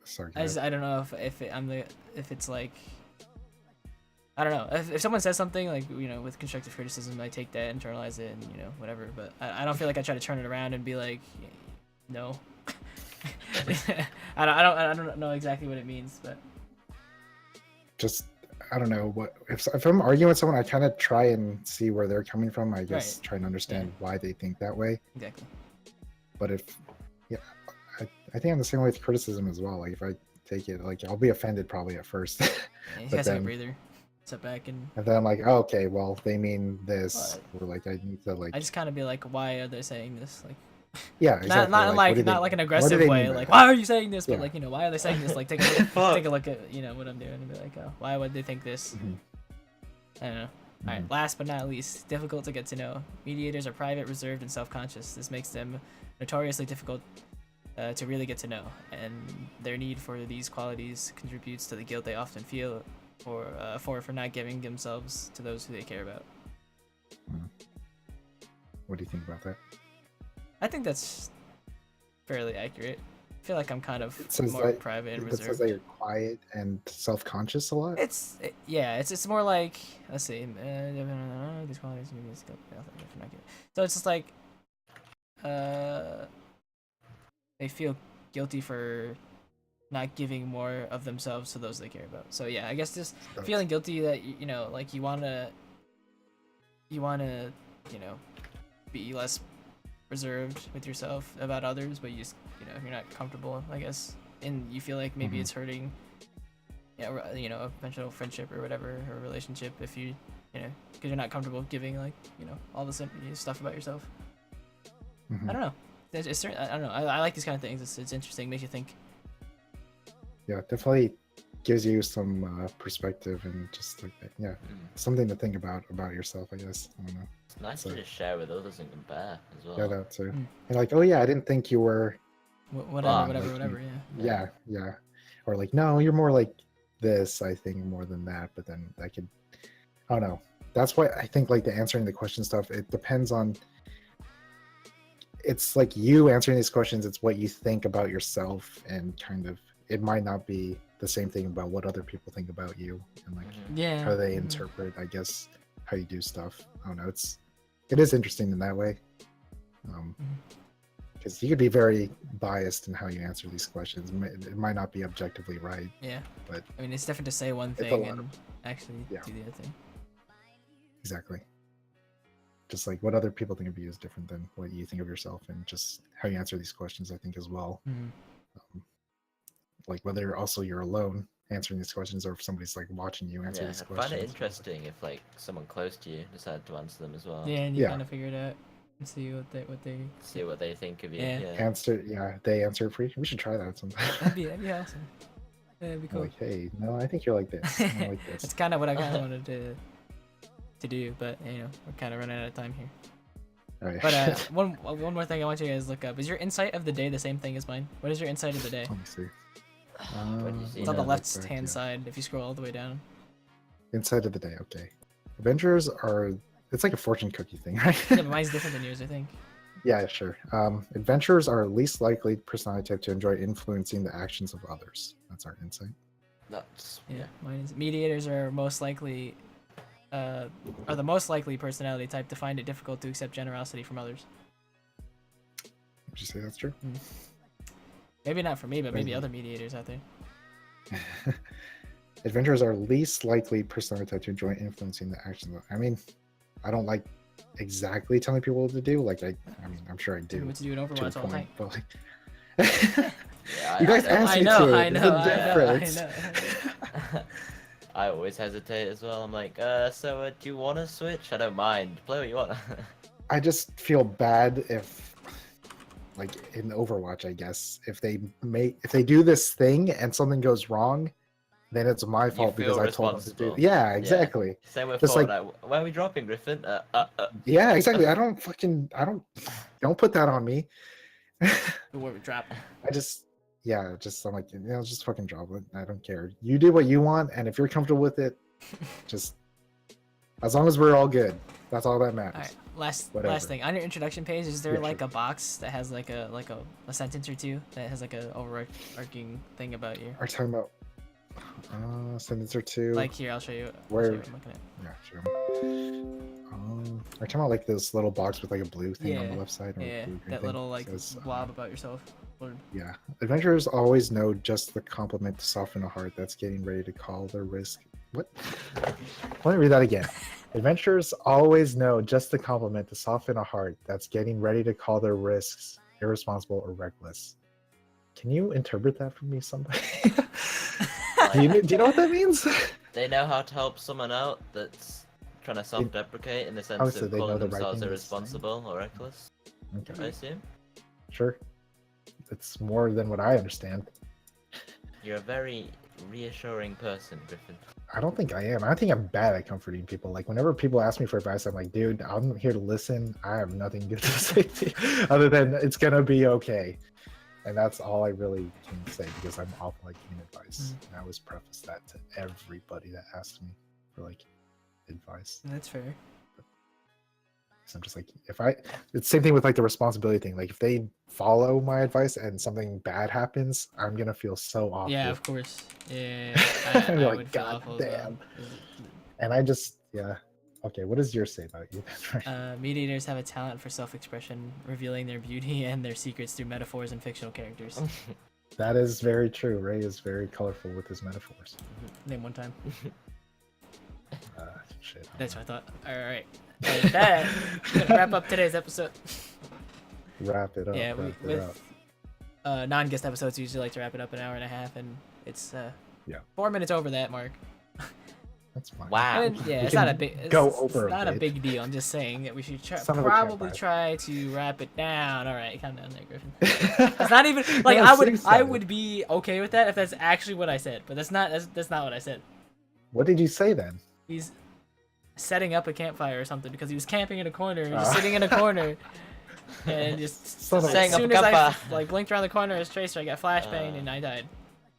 Sorry. I don't know if it's like I don't know. If someone says something like, with constructive criticism, I take that, internalize it, and whatever. But I don't feel like I try to turn it around and be like, no. I don't know exactly what it means, but Just I don't know what if I'm arguing with someone, I kind of try and see where they're coming from. I guess Right. trying to understand why they think that way. exactly. But I think I'm the same way with criticism as well. Like if I take it, like I'll be offended probably at first, Yeah, you but guys take a then breather, sit back, and then I'm like, oh, okay, well they mean this, Well, or like I need to like I just kind of be like, why are they saying this? Like, yeah, exactly. not what do not they- like an what do aggressive they way. mean by Like, that? why are you saying this? But Yeah. like, why are they saying this? Like, take a look at what I'm doing and be like, oh, why would they think this? Mhm. I don't know. All right. Mhm. Last but not least, difficult to get to know. Mediators are private, reserved, and self-conscious. This makes them notoriously difficult to really get to know, and their need for these qualities contributes to the guilt they often feel for not giving themselves to those who they care about. What do you think about that? I think that's fairly accurate. I feel like I'm kind of It says more that- private and It says reserved. that you're quiet and self-conscious a lot. It's more like, let's see, these qualities need to go. So it's just like they feel guilty for not giving more of themselves to those they care about. So yeah, I guess just That's- feeling guilty that like you wanna be less reserved with yourself about others, but you just you're not comfortable, I guess, and you feel like maybe Mhm. it's hurting a potential friendship or whatever, or relationship, if you because you're not comfortable giving like all the stuff about yourself. Mhm. I don't know. I don't know. I like these kind of things. It's interesting. Makes you think. Yeah, definitely gives you some perspective and just like Mm. something to think about yourself. I guess I don't know. It's nice So- to just share with others and compare as well. Yeah, that too. Mm. And like, oh yeah, I didn't think you were. Whatever. like, Yeah. Yeah, or like, no, you're more like this. I think more than that. But then I could. I don't know. That's why I think like the answering the question stuff. It depends on. It's like you answering these questions. It's what you think about yourself, and kind of it might not be the same thing about what other people think about you, and like Mhm. Yeah. how they Mhm. interpret, I guess, how you do stuff. I don't know. It is interesting in that way, because you could be very biased in how you answer these questions. It might not be objectively right. Yeah. But- I mean, it's different to say one It's a thing lot and actually Yeah. do the other thing. Exactly. Just like what other people think of you is different than what you think of yourself, and just how you answer these questions, I think, as well. Mhm. Like whether also you're alone answering these questions, or if somebody's like watching you answer Yeah, these I questions. find it interesting if like someone close to you decided to answer them as well. Yeah, and you Yeah. kind of figure it out and see what they. See what they think of you. Yeah. Yeah. They answer it for you. We should try that sometime. That'd be awesome. That'd be cool. Like, hey, no, I think you're like this. I like That's this. kind of what I kind of wanted to do, but we're kind of running out of time here. All right. But one more thing I want you guys to look up is your insight of the day the same thing as mine. What is your insight of the day? Let me see. Where'd you see It's on the that? left Back, hand yeah. side if you scroll all the way down. Inside of the day. Okay. Adventures are. It's like a fortune cookie thing, right? Yeah, but mine's different than yours, I think. Yeah, sure. Adventurers are least likely personality type to enjoy influencing the actions of others. That's our insight. That's Yeah, mine is. Mediators are most likely, are the most likely personality type to find it difficult to accept generosity from others. Would you say that's true? Maybe not for me, but maybe Maybe. other mediators out there. Adventurers are least likely personality type to enjoy influencing the actions. I mean, I don't like exactly telling people what to do. Like I mean, I'm sure I Tell me do what to do in to a Overwatch all the time. point, but like, yeah. you guys I, asked I me know, to. I There's know, a I know, I difference. know. I always hesitate as well. I'm like, so do you want to switch? I don't mind. Play what you want. I just feel bad if, like in Overwatch, I guess, if they do this thing and something goes wrong, then it's my fault because feel I told them to do. responsible. Yeah, exactly. Same with Just like- Fortnite. Where are we dropping, Gryphon? Yeah, exactly. I don't put that on me. The word drop. I'm like, just fucking drop it. I don't care. You do what you want, and if you're comfortable with it, just as long as we're all good, that's all that matters. All right, last Whatever. thing. On your introduction page, is there Yeah, like sure. a box that has like a sentence or two that has like a overarching thing about you? Are you talking about Sentence or two. Like here, I'll show you. Where- I'll show you what I'm looking at. Yeah, sure. Are you talking about like this little box with like a blue thing on the Yeah, left side? Or a Yeah, blue green that thing? little like Says, blob about yourself. Or- Yeah. Adventurers always know just the compliment to soften a heart that's getting ready to call their risk. What? Let me read that again. Adventurers always know just the compliment to soften a heart that's getting ready to call their risks irresponsible or reckless. Can you interpret that for me, somebody? do you know what that means? They know how to help someone out that's trying to self-deprecate in the sense Obviously, of they know calling the right themselves thing to say. irresponsible or reckless. I Okay, assume. sure. It's more than what I understand. You're a very reassuring person, Gryphon. I don't think I am. I think I'm bad at comforting people. Like whenever people ask me for advice, I'm like, dude, I'm here to listen. I have nothing good to say to you other than it's gonna be okay. And that's all I really can say because I'm awful at giving advice. And I always preface that to everybody that asks me for like advice. That's fair. So I'm just like, it's the same thing with like the responsibility thing. Like if they follow my advice and something bad happens, I'm gonna feel so awful. Yeah, of course. Yeah, And I you're like, would feel God awful as well. damn. And I just, yeah. Okay, what does yours say about you? Mediators have a talent for self-expression, revealing their beauty and their secrets through metaphors and fictional characters. That is very true. Ray is very colorful with his metaphors. Name one time. Shit. That's what I thought. All right. And that gonna wrap up today's episode. Wrap it up. Yeah, wrap it up. with non-guest episodes, we usually like to wrap it up an hour and a half, and it's 4 minutes over that mark. That's fine. Wow. And, yeah, We it's not a can big. It's, go it's over a not a bit. big deal. I'm just saying that we should Son of a probably campfire. try to wrap it down. All right, calm down there, Griffin. It's not even like No, I seriously. would be okay with that if that's actually what I said, but that's not what I said. What did you say then? He's setting up a campfire or something because he was camping in a corner, just sitting in a corner, and just Son of a- as Setting up soon a as I campfire. like blinked around the corner as Tracer, I got flashbang and I died,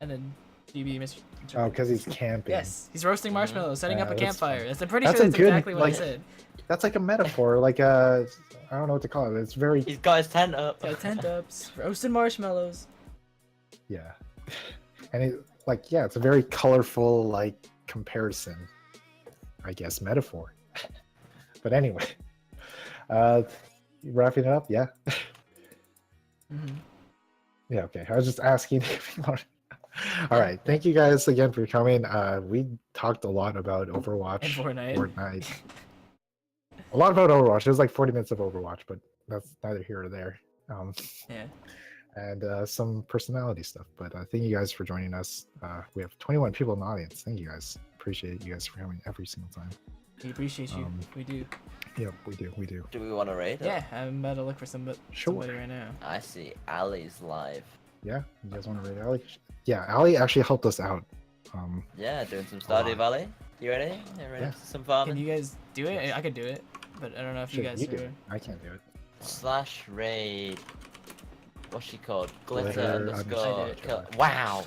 and then DB missed. Oh, because he's camping. Yes, he's roasting marshmallows, setting up a that's campfire. fine. I'm pretty That's sure a that's good, exactly what like- I said. That's like a metaphor. Like I don't know what to call it. It's very, He's got his tent up. Got tent ups, roasting marshmallows. yeah. And it's a very colorful like comparison, I guess, metaphor. But anyway, wrapping it up. Yeah. Mm-hmm. Yeah. Okay. I was just asking if you want. All right. Thank you guys again for coming. We talked a lot about Overwatch, And Fortnite. A lot about Overwatch. It was like 40 minutes of Overwatch, but that's neither here or there. Yeah. And some personality stuff. But thank you guys for joining us. We have 21 people in the audience. Thank you guys. Appreciate you guys for coming every single time. We appreciate you. We do. Yeah, we do. We do. Do we want to raid it? Yeah, I'm about to look for somebody right now. I see Ali's live. Yeah, you guys want to rate Ali? Yeah, Ali actually helped us out. Yeah, doing some Stardew Valley. You ready? You ready Yeah. for some Can farming? you guys do it? I could do it, but I don't know if you Shit, guys you do do. it. I can't do it. Slash raid. What's she called? Glitter Glitter underscore. underscore. Wow.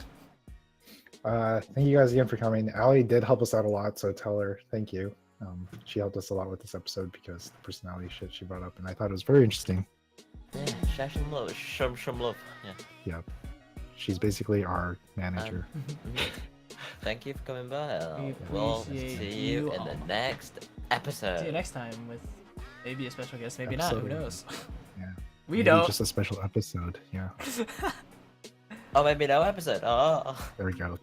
Thank you guys again for coming. Ali did help us out a lot, so tell her thank you. She helped us a lot with this episode because the personality shit she brought up, and I thought it was very interesting. Yeah, share some love. Some love. Yeah. Yeah, she's basically our manager. Thank you for coming by. We We'll appreciate see you you in the all. next episode. See you next time with maybe a special guest, maybe not. Who Episode. knows? Yeah. We Maybe don't. just a special episode. Yeah. Oh, maybe no episode. Oh. There we go. Okay.